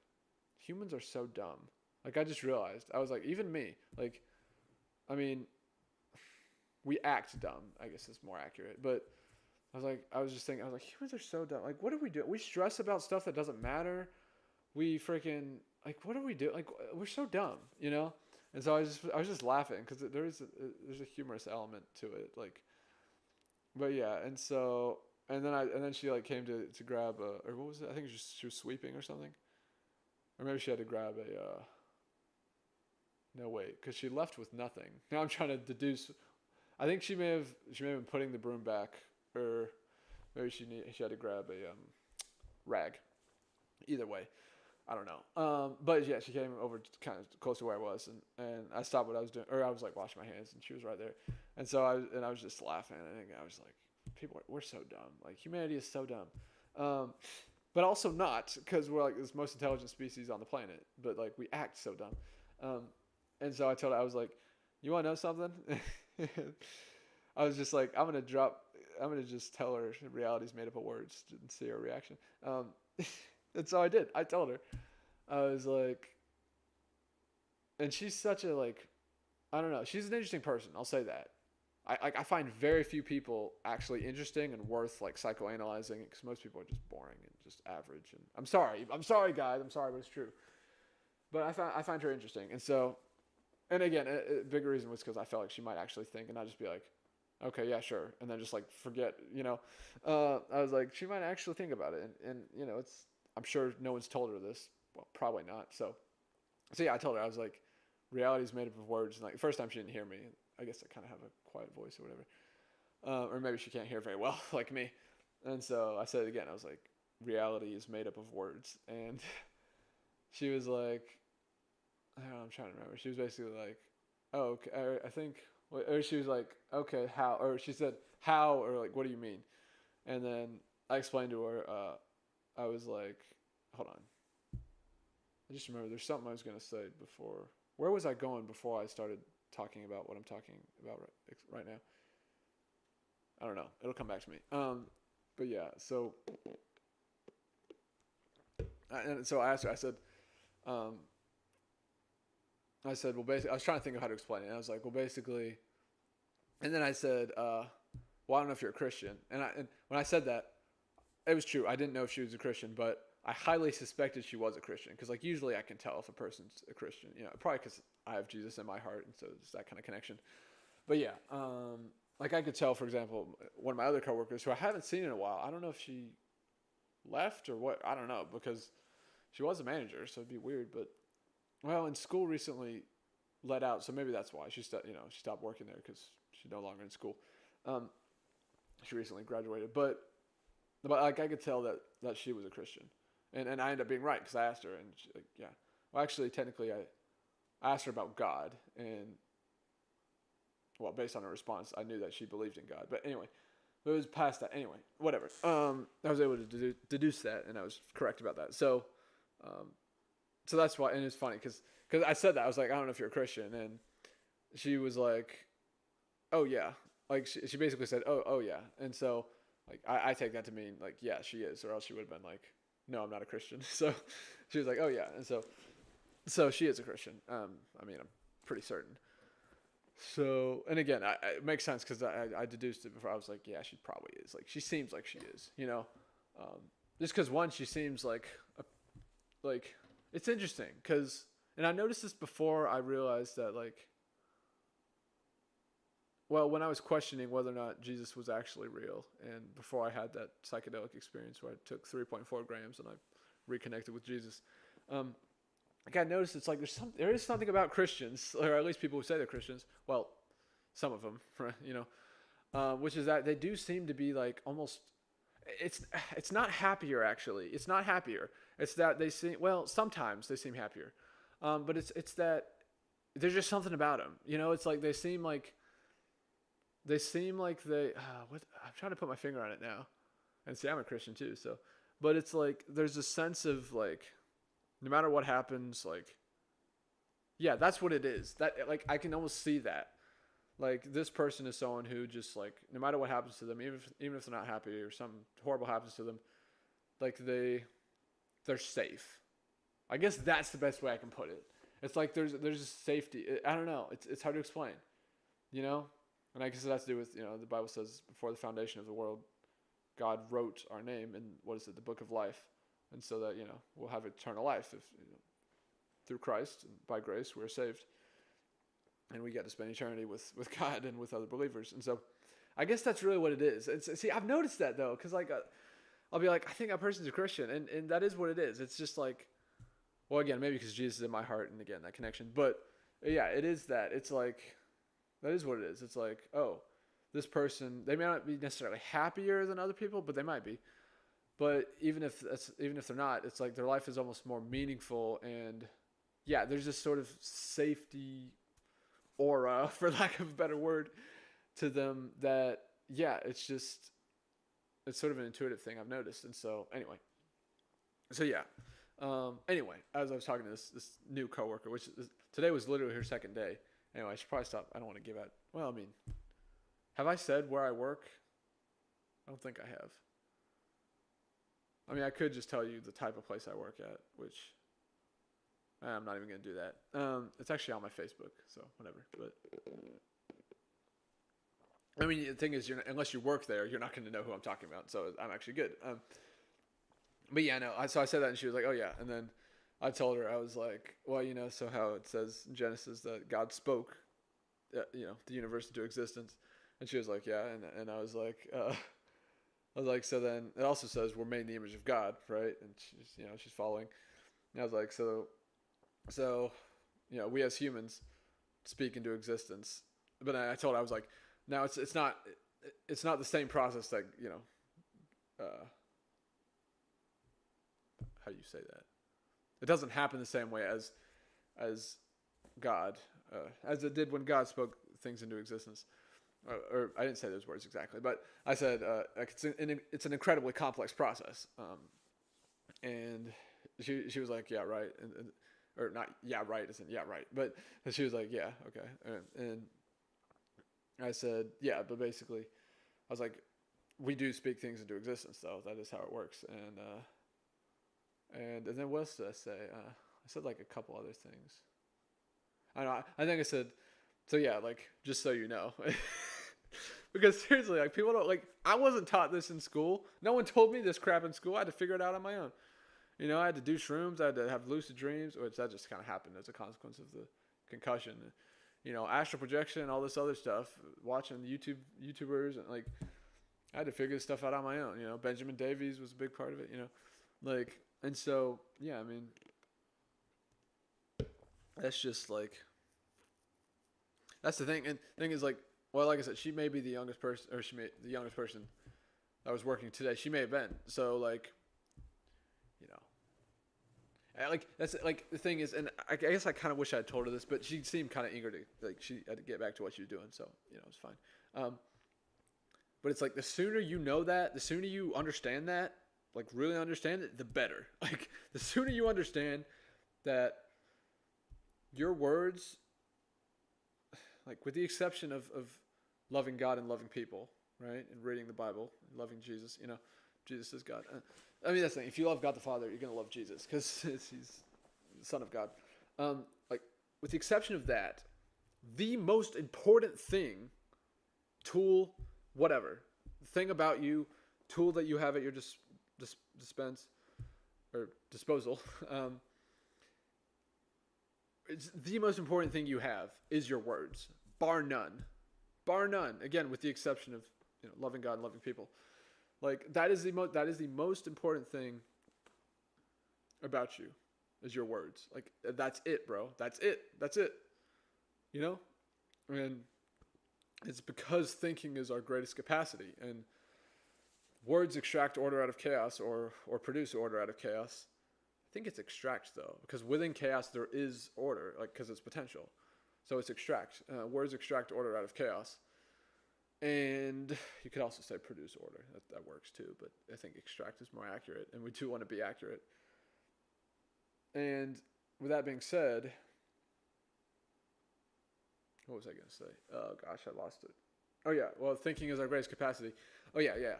humans are so dumb. Like, I just realized, I was like, even me, like, I mean, we act dumb, I guess is more accurate, but I was just thinking, humans are so dumb. Like, what do we do? We stress about stuff that doesn't matter. We freaking, like, what do we do? Like, we're so dumb, And so I was just laughing because there's a humorous element to it, like. But yeah, and so, and then she, like, came to grab or what was it? I think she was sweeping or something, or maybe she had to grab no, wait, because she left with nothing. Now I'm trying to deduce. I think she may have been putting the broom back, or Maybe she had to grab a rag. Either way, I don't know. But yeah, she came over kind of close to where I was, and I stopped what I was doing, or I was like washing my hands, and she was right there, and so I was just laughing, and I was like, we're so dumb. Like humanity is so dumb, but also not, because we're like this most intelligent species on the planet, but like we act so dumb. And so I told her, I was like, you want to know something? I was just like, I'm gonna just tell her reality's made up of words and see her reaction. And so I did. I told her. I was like, and she's such a like, I don't know. She's an interesting person. I'll say that. I find very few people actually interesting and worth like psychoanalyzing, because most people are just boring and just average. And I'm sorry, guys. I'm sorry, but it's true. But I find her interesting, and so, and again, a big reason was because I felt like she might actually think and not just be like, okay, yeah, sure, and then just like forget, I was like, she might actually think about it, and it's, I'm sure no one's told her this. Well, probably not. So yeah, I told her, I was like, reality is made up of words, and like the first time she didn't hear me. I guess I kind of have a quiet voice or whatever, or maybe she can't hear very well like me. And so I said it again. I was like, reality is made up of words, and she was like, I'm trying to remember. She was basically like, oh, okay, I think, or she was like, okay, how, or she said, how, or like, what do you mean? And then I explained to her, I was like, hold on. I just remember there's something I was going to say before. Where was I going before I started talking about what I'm talking about right now? I don't know. It'll come back to me. But yeah, so, and so I asked her, I said, well, basically, I was trying to think of how to explain it. And I was like, well, basically, and then I said, well, I don't know if you're a Christian. And when I said that, it was true. I didn't know if she was a Christian, but I highly suspected she was a Christian. Because like usually I can tell if a person's a Christian, probably because I have Jesus in my heart. And so it's that kind of connection. But yeah, like I could tell, for example, one of my other coworkers who I haven't seen in a while, I don't know if she left or what, I don't know, because she was a manager, so it'd be weird. But well, in school recently let out, so maybe that's why she stopped working there, because she's no longer in school. She recently graduated, but like I could tell that she was a Christian, and I ended up being right, because I asked her, and she like, yeah, well, actually, technically, I asked her about God, and well, based on her response, I knew that she believed in God. But anyway, it was past that. Anyway, whatever. I was able to deduce that, and I was correct about that. So, so that's why, and it's funny because I said that, I was like, I don't know if you're a Christian, and she was like, oh yeah, like she basically said, oh yeah, and so like I take that to mean like, yeah, she is, or else she would have been like, no, I'm not a Christian. So she was like, oh yeah, and so she is a Christian. I mean, I'm pretty certain. So, and again, it makes sense because I deduced it before. I was like, yeah, she probably is. Like, she seems like she is, just because one, she seems like it's interesting because, and I noticed this before I realized that, like, well, when I was questioning whether or not Jesus was actually real, and before I had that psychedelic experience where I took 3.4 grams and I reconnected with Jesus, like I noticed it's like there is something about Christians, or at least people who say they're Christians. Well, some of them, which is that they do seem to be like almost. It's not happier actually. It's not happier. It's that they seem, well, sometimes they seem happier, but it's that there's just something about them. It's like they seem like what, I'm trying to put my finger on it now, and see, I'm a Christian too. So, but it's like there's a sense of like, no matter what happens, like, yeah, that's what it is. That, like, I can almost see that. Like, this person is someone who just, like, no matter what happens to them, even if they're not happy or something horrible happens to them, like, they're safe. I guess that's the best way I can put it. It's like there's just safety. I don't know. It's hard to explain, And I guess it has to do with, the Bible says before the foundation of the world, God wrote our name in, the book of life. And so that, we'll have eternal life if, through Christ, and by grace, we're saved. And we get to spend eternity with God and with other believers. And so I guess that's really what it is. See, I've noticed that, though, because, like, I'll be like, I think that person's a Christian. And that is what it is. It's just like, well, again, maybe because Jesus is in my heart, and again, that connection. But, yeah, it is that. It's like, that is what it is. It's like, oh, this person, they may not be necessarily happier than other people, but they might be. But even if they're not, it's like their life is almost more meaningful, and yeah, there's this sort of safety aura, for lack of a better word, to them that, yeah, it's sort of an intuitive thing I've noticed. And so anyway, anyway, as I was talking to this new coworker, today was literally her second day. Anyway, I should probably stop. I don't want to give out. Well, I mean, have I said where I work? I don't think I have. I mean, I could just tell you the type of place I work at, which I'm not even going to do that. It's actually on my Facebook, so whatever. But I mean, the thing is, unless you work there, you're not going to know who I'm talking about. So I'm actually good. But yeah, no. So I said that, and she was like, "Oh yeah." And then I told her, I was like, "Well, so how it says in Genesis that God spoke, the universe into existence," and she was like, "Yeah," and I was like, so then it also says we're made in the image of God, right? And she's following. And I was like, so we as humans speak into existence. But I told her, I was like, now it's not the same process that how do you say that? It doesn't happen the same way as God, as it did when God spoke things into existence. Or I didn't say those words exactly, but I said it's an incredibly complex process. And she was like, yeah, right, or not, yeah, right isn't yeah, right, but she was like, yeah, okay, and I said, yeah, but basically, I was like, we do speak things into existence, though. That is how it works. And then what else did I say? I said like a couple other things. I don't know. I think I said, so yeah, like, just so you know. Because seriously, like, people don't, like, I wasn't taught this in school. No one told me this crap in school. I had to figure it out on my own. I had to do shrooms. I had to have lucid dreams, which that just kind of happened as a consequence of the concussion. Astral projection and all this other stuff, watching YouTubers, and like, I had to figure this stuff out on my own. Benjamin Davies was a big part of it, like, and so, yeah, I mean, that's just like, that's the thing. And the thing is, like, well, like I said, she may be the youngest person, or the youngest person that was working today. She may have been. So, like, like, that's, like, the thing is, and I guess I kind of wish I had told her this, but she seemed kind of eager to, like, she had to get back to what she was doing. So, it was fine. But it's like, the sooner you know that, the sooner you understand that, like, really understand it, the better. Like, the sooner you understand that your words, like, with the exception of loving God and loving people, right? And reading the Bible, and loving Jesus, Jesus is God. I mean, that's the thing. If you love God the Father, you're going to love Jesus because he's the Son of God. Like, with the exception of that, the most important thing, tool, whatever, thing about you, tool that you have at your disposal, it's the most important thing you have is your words, bar none. Again, with the exception of loving God and loving people. Like, that is the most important thing about you, is your words. Like, that's it, bro. That's it. And it's because thinking is our greatest capacity, and words extract order out of chaos, or produce order out of chaos. I think it's extract, though, because within chaos there is order, like, because it's potential. So it's extract. Words extract order out of chaos. And you could also say produce order. That works too, but I think extract is more accurate, and we do want to be accurate. And with that being said, what was I going to say? Oh gosh, I lost it. Oh yeah, well, thinking is our greatest capacity. Oh yeah.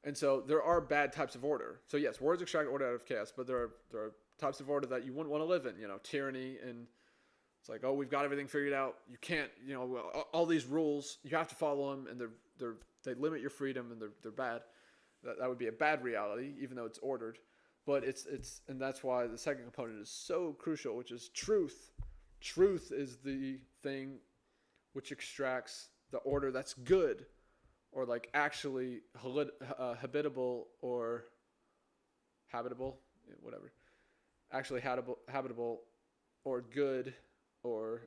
And so there are bad types of order. So yes, words extract order out of chaos, but there are types of order that you wouldn't want to live in. Tyranny, and it's like, oh, we've got everything figured out. You can't, all these rules, you have to follow them, and they limit your freedom, and they're bad. That would be a bad reality, even though it's ordered. But and that's why the second component is so crucial, which is truth. Truth is the thing which extracts the order that's good, or like actually habitable or habitable, whatever. Actually habitable or good, or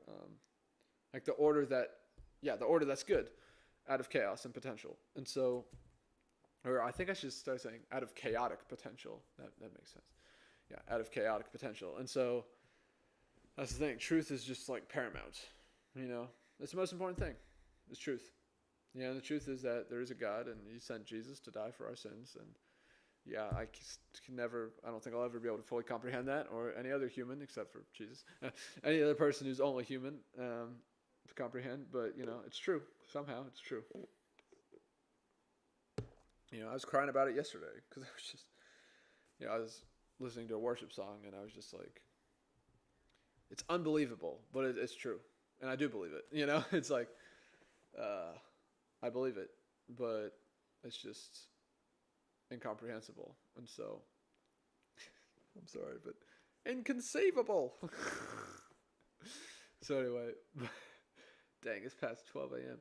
like the order that's good. out of chaos and potential. And so, or I think I should start saying out of chaotic potential. That makes sense. Yeah, out of chaotic potential. And so that's the thing. Truth is just like paramount. It's the most important thing. Is truth. The truth is that there is a God, and He sent Jesus to die for our sins. And yeah, I can never. I don't think I'll ever be able to fully comprehend that, or any other human except for Jesus, any other person who's only human to comprehend. But it's true. Somehow, it's true. I was crying about it yesterday because I was just, I was listening to a worship song, and I was just like, it's unbelievable, but it's true, and I do believe it. It's like, I believe it, but it's just incomprehensible, and so I'm sorry, but inconceivable. So anyway, dang, it's past 12 a.m.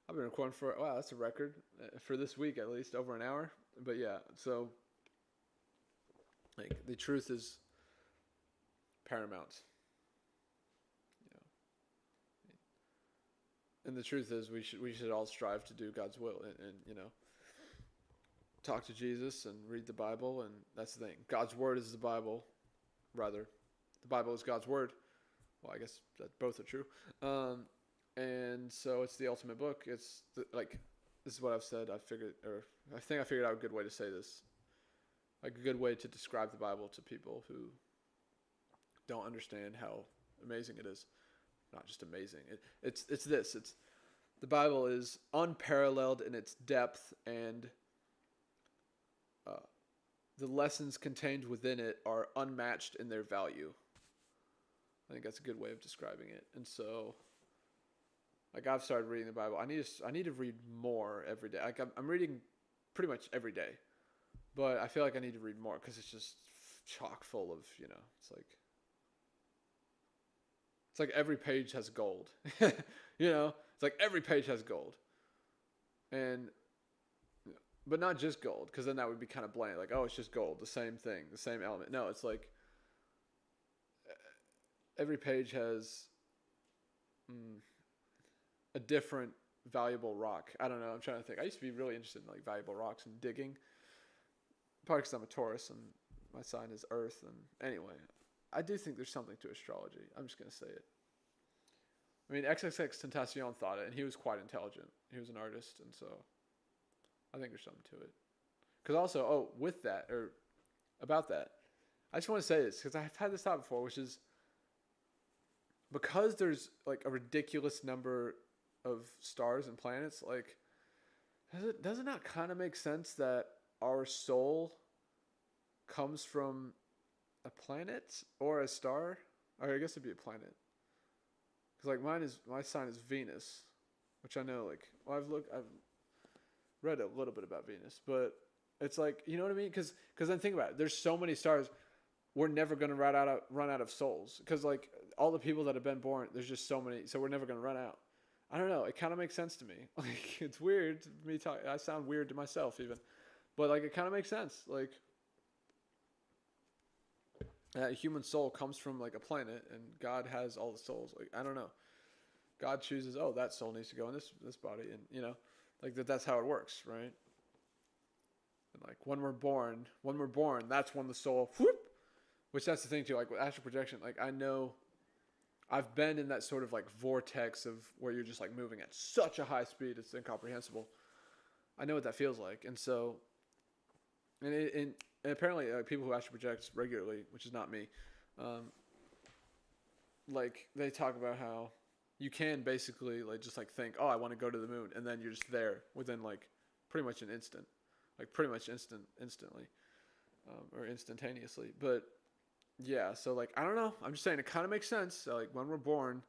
I've been recording for, wow, that's a record for this week, at least over an hour. But yeah, so like the truth is paramount. And the truth is we should all strive to do God's will and talk to Jesus and read the Bible, and that's the thing. God's word is the Bible, rather. The Bible is God's word. Well, I guess that both are true. And so it's the ultimate book. It's this is what I've said. I think I figured out a good way to say this. Like a good way to describe the Bible to people who don't understand how amazing it is. Not just amazing. It's this. It's the Bible is unparalleled in its depth, and the lessons contained within it are unmatched in their value. I think that's a good way of describing it. And so, like, I've started reading the Bible. I need to read more every day. Like I'm reading pretty much every day, but I feel like I need to read more because it's just chock full of It's like every page has gold. It's like every page has gold. But not just gold, because then that would be kind of bland. Like, oh, it's just gold, the same thing, the same element. No, it's like every page has a different valuable rock. I don't know. I'm trying to think. I used to be really interested in like valuable rocks and digging. Probably because I'm a Taurus and my sign is Earth. And anyway, I do think there's something to astrology. I'm just going to say it. I mean, XXXTentacion thought it, and he was quite intelligent. He was an artist, and so I think there's something to it. Because also, with that, or about that, I just want to say this, because I've had this thought before, which is, because there's like a ridiculous number of stars and planets, like, does it not kind of make sense that our soul comes from a planet or a star? Or I guess it'd be a planet. Because like my sign is Venus, which I know I've read a little bit about Venus, but it's like, you know what I mean? Because then think about it. There's so many stars. We're never going to run out of souls. Because like all the people that have been born, there's just so many. So we're never going to run out. I don't know. It kind of makes sense to me. Like it's weird to me talk. I sound weird to myself even, but like it kind of makes sense. Like a human soul comes from like a planet, and God has all the souls. Like I don't know. God chooses. Oh, that soul needs to go in this body, and like that's how it works, right? And like when we're born, that's when the soul, whoop, which that's the thing too. Like with astral projection, like I know, I've been in that sort of like vortex of where you're just like moving at such a high speed, it's incomprehensible. I know what that feels like, and so, and apparently people who astral project regularly, which is not me, like they talk about how you can basically like just like think, oh, I want to go to the moon, and then you're just there within like pretty much an instant, like pretty much instantly, or instantaneously. But yeah, so like I don't know. I'm just saying it kind of makes sense. So, like when we're born,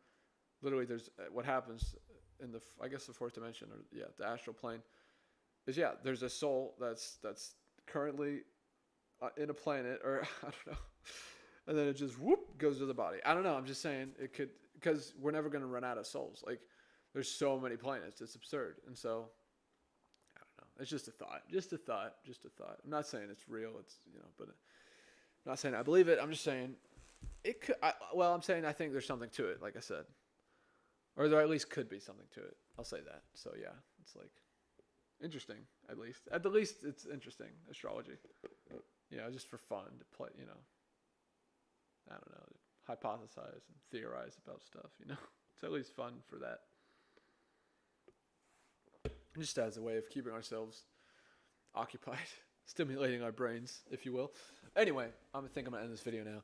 literally, there's what happens in the I guess the fourth dimension, or the astral plane, is there's a soul that's currently in a planet, or I don't know, and then it just whoop goes to the body. I don't know. I'm just saying it could, because we're never going to run out of souls. Like there's so many planets, it's absurd. And so I don't know. It's just a thought. I'm not saying it's real. It's but I'm not saying I believe it. I'm just saying it could. I'm saying I think there's something to it. Like I said, or there at least could be something to it. I'll say that. So yeah, it's like interesting. At the least, it's interesting astrology. Just for fun to play. I don't know, hypothesize and theorize about stuff. It's at least fun for that. Just as a way of keeping ourselves occupied, stimulating our brains, if you will. Anyway, I think I'm gonna end this video now.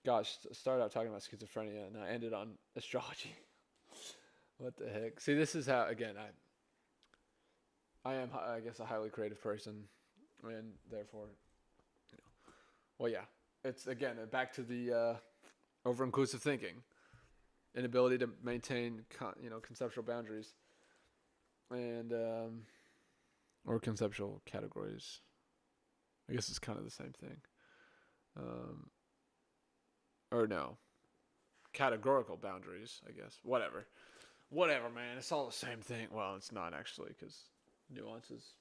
Gosh, started out talking about schizophrenia and I ended on astrology. What the heck? See, this is how, again, I am, I guess, a highly creative person, and therefore, well, yeah, it's, again, back to the over-inclusive thinking, inability to maintain, conceptual boundaries, and, or conceptual categories. I guess it's kind of the same thing. Or no, categorical boundaries, I guess. Whatever, man. It's all the same thing. Well, it's not actually, because nuance is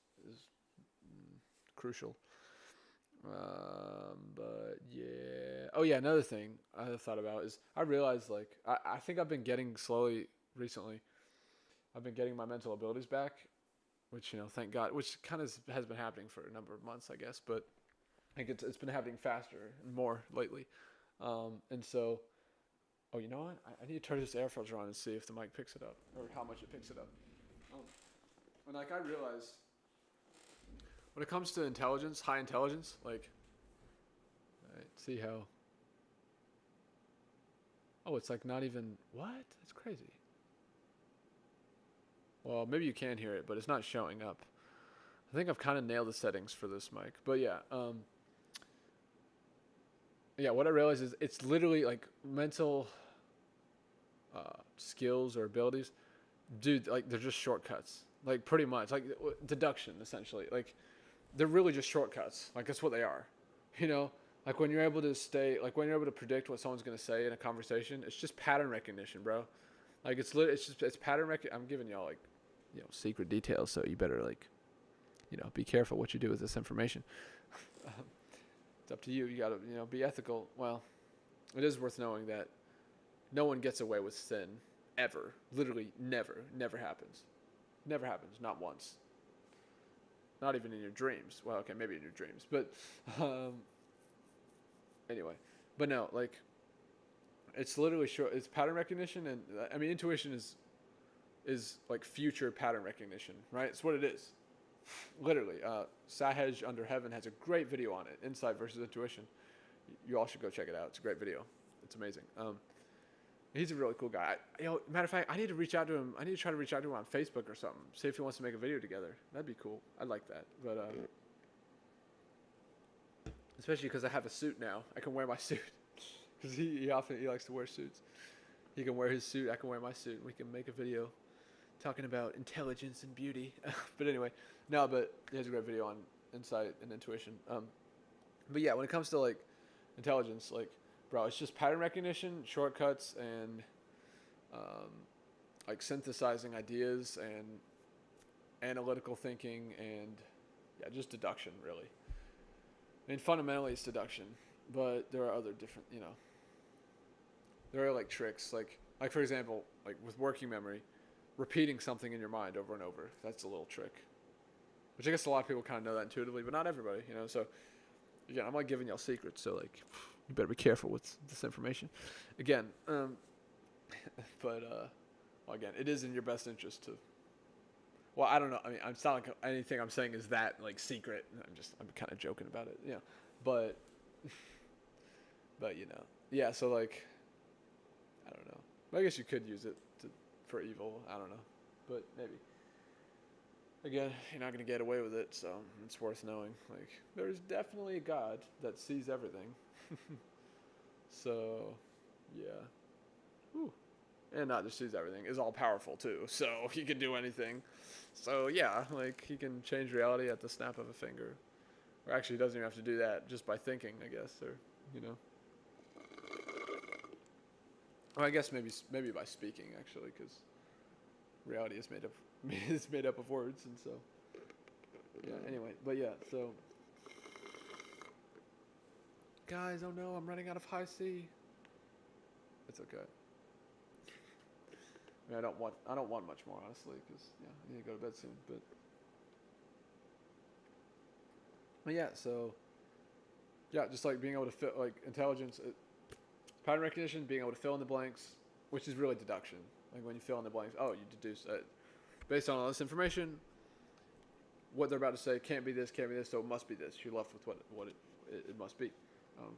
crucial. But yeah. Oh yeah, another thing I thought about is I realized, like, I think I've been getting slowly recently. I've been getting my mental abilities back, which, thank God, which kind of has been happening for a number of months, I guess, but I think it's been happening faster and more lately. And so, oh, you know what? I need to turn this air filter on and see if the mic picks it up, or how much it picks it up. And like, I realized when it comes to intelligence, high intelligence, like, right, see how, oh, it's like not even, what? That's crazy. Well, maybe you can hear it, but it's not showing up. I think I've kind of nailed the settings for this mic, but yeah, what I realized is it's literally like mental skills or abilities, dude, like they're just shortcuts, like pretty much like deduction, essentially. Like they're really just shortcuts. Like that's what they are, like when you're able to predict what someone's going to say in a conversation, it's just pattern recognition, bro. Like it's pattern recognition. I'm giving y'all like, secret details. So you better like, be careful what you do with this information. It's up to you. You gotta, be ethical. Well, it is worth knowing that no one gets away with sin ever. Literally never. Never happens. Never happens. Not once. Not even in your dreams. Well, okay, maybe in your dreams. But anyway. But no, like, it's literally it's pattern recognition. And I mean, intuition is like future pattern recognition, right? It's what it is. Literally, Sahej Under Heaven has a great video on it, Insight versus Intuition. You all should go check it out. It's a great video. It's amazing. He's a really cool guy. Matter of fact, I need to reach out to him. I need to try to reach out to him on Facebook or something. See if he wants to make a video together. That'd be cool. I'd like that. But especially because I have a suit now. I can wear my suit. Because he likes to wear suits. He can wear his suit. I can wear my suit. We can make a video talking about intelligence and beauty. But anyway, but he has a great video on insight and intuition. But yeah, when it comes to like intelligence, like, bro, it's just pattern recognition, shortcuts, and like synthesizing ideas and analytical thinking, and yeah, just deduction, really. I mean, fundamentally it's deduction, but there are other different, there are like tricks, like for example, like with working memory, repeating something in your mind over and over. That's a little trick, which I guess a lot of people kind of know that intuitively, but not everybody, So again, I'm like giving y'all secrets, so like you better be careful with this information. Again, but well, again, it is in your best interest to. Well, I don't know. I mean, it's not like anything I'm saying is that like secret. I'm kind of joking about it, But yeah. So like, I don't know. I guess you could use it for evil. I don't know, but maybe. Again, you're not gonna get away with it, so it's worth knowing. Like, there's definitely a God that sees everything. So, yeah. Whew. And not just sees everything, is all powerful too. So he can do anything. So yeah, like he can change reality at the snap of a finger. Or actually, he doesn't even have to do that, just by thinking, I guess, or Or I guess maybe by speaking, actually, because reality is made up of words, and so yeah. Anyway, but yeah, so guys, oh no, I'm running out of high C. It's okay. I mean, I don't want much more, honestly, because yeah, I need to go to bed soon. But yeah, so yeah, just like being able to fit like intelligence, pattern recognition, being able to fill in the blanks, which is really deduction. Like when you fill in the blanks, oh, you deduce based on all this information, what they're about to say can't be this, so it must be this. You're left with what it must be. Um,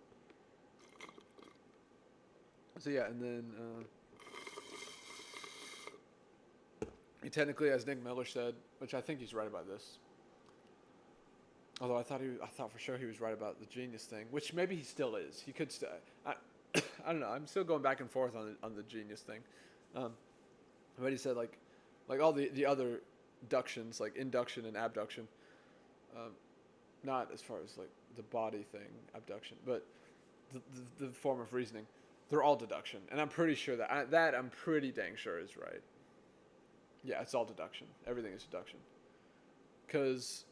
so yeah, and then technically, as Nick Miller said, which I think he's right about this. Although I thought for sure he was right about the genius thing, which maybe he still is. He could still. I don't know. I'm still going back and forth on the genius thing. But he said like all the other ductions, like induction and abduction, not as far as like the body thing, abduction, but the form of reasoning, they're all deduction, and I'm pretty sure that I'm pretty dang sure is right. Yeah, it's all deduction. Everything is deduction. Cause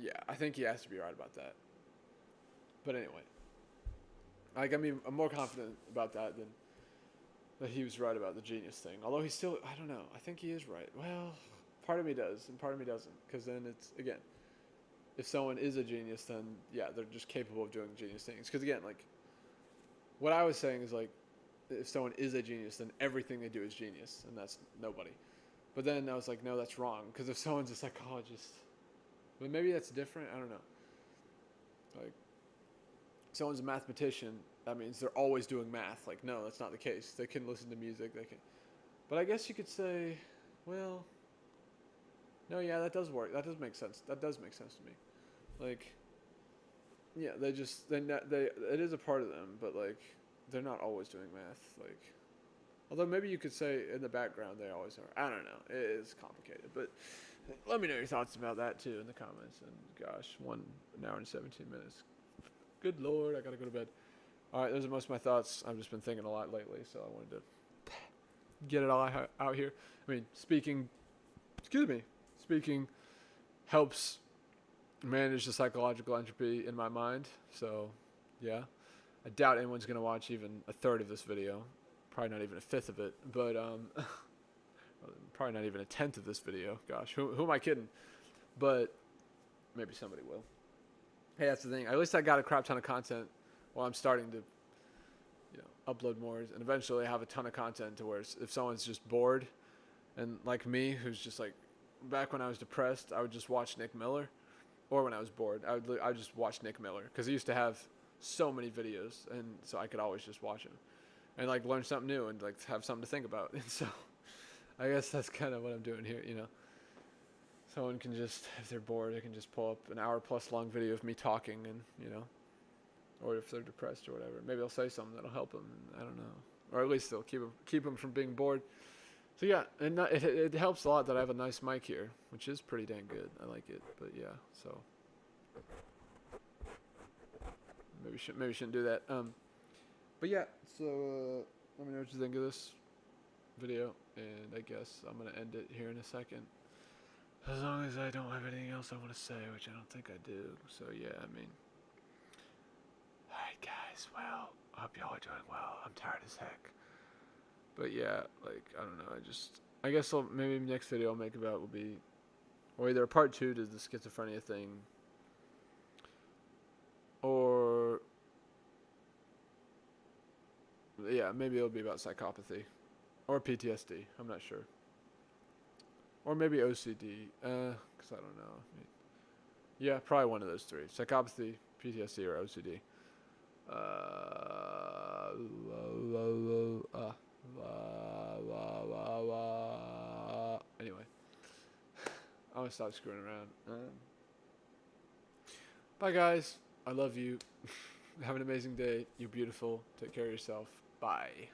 yeah, I think he has to be right about that. But anyway, like I mean, I'm more confident about that than that he was right about the genius thing. Although he's still, I don't know. I think he is right. Well, part of me does, and part of me doesn't. Because then it's, again, if someone is a genius, then yeah, they're just capable of doing genius things. Because again, like, what I was saying is like, if someone is a genius, then everything they do is genius, and that's nobody. But then I was like, no, that's wrong. Because if someone's a psychologist, but maybe that's different. I don't know. Like, someone's a mathematician, that means they're always doing math. Like, no, that's not the case. They can listen to music. They can, but I guess you could say, well, no, yeah, that does work. That does make sense. That does make sense to me. Like, yeah, it is a part of them, but like, they're not always doing math. Like, although maybe you could say in the background they always are. I don't know. It is complicated, but let me know your thoughts about that too in the comments. And gosh, 1 hour and 17 minutes. Good Lord, I gotta go to bed. All right, those are most of my thoughts. I've just been thinking a lot lately, so I wanted to get it all out here. I mean, speaking helps manage the psychological entropy in my mind. So, yeah, I doubt anyone's gonna watch even a third of this video. Probably not even a fifth of it, but probably not even a tenth of this video. Gosh, who am I kidding? But maybe somebody will. Hey, that's the thing. At least I got a crap ton of content. Well, I'm starting to, upload more, and eventually have a ton of content to where if someone's just bored, and like me, who's just like, back when I was depressed, I would just watch Nick Miller, or when I was bored, I would just watch Nick Miller, because he used to have so many videos, and so I could always just watch him, and like learn something new, and like have something to think about, and so, I guess that's kind of what I'm doing here, Someone can just, if they're bored, they can just pull up an hour plus long video of me talking, and or if they're depressed or whatever, maybe I'll say something that'll help them. I don't know, or at least they'll keep them from being bored. So yeah, and it helps a lot that I have a nice mic here, which is pretty dang good. I like it, but yeah, so maybe shouldn't do that. But yeah, so let me know what you think of this video, and I guess I'm gonna end it here in a second. As long as I don't have anything else I want to say, which I don't think I do. So yeah, I mean, alright guys, well, I hope y'all are doing well. I'm tired as heck. But yeah, like, I don't know, I guess maybe the next video I'll make about will be, or either a part 2 to the schizophrenia thing, or, yeah, maybe it'll be about psychopathy, or PTSD, I'm not sure. Or maybe OCD, because I don't know. Yeah, probably one of those three. Psychopathy, PTSD, or OCD. Anyway, I'm going to stop screwing around. Bye, guys. I love you. Have an amazing day. You're beautiful. Take care of yourself. Bye.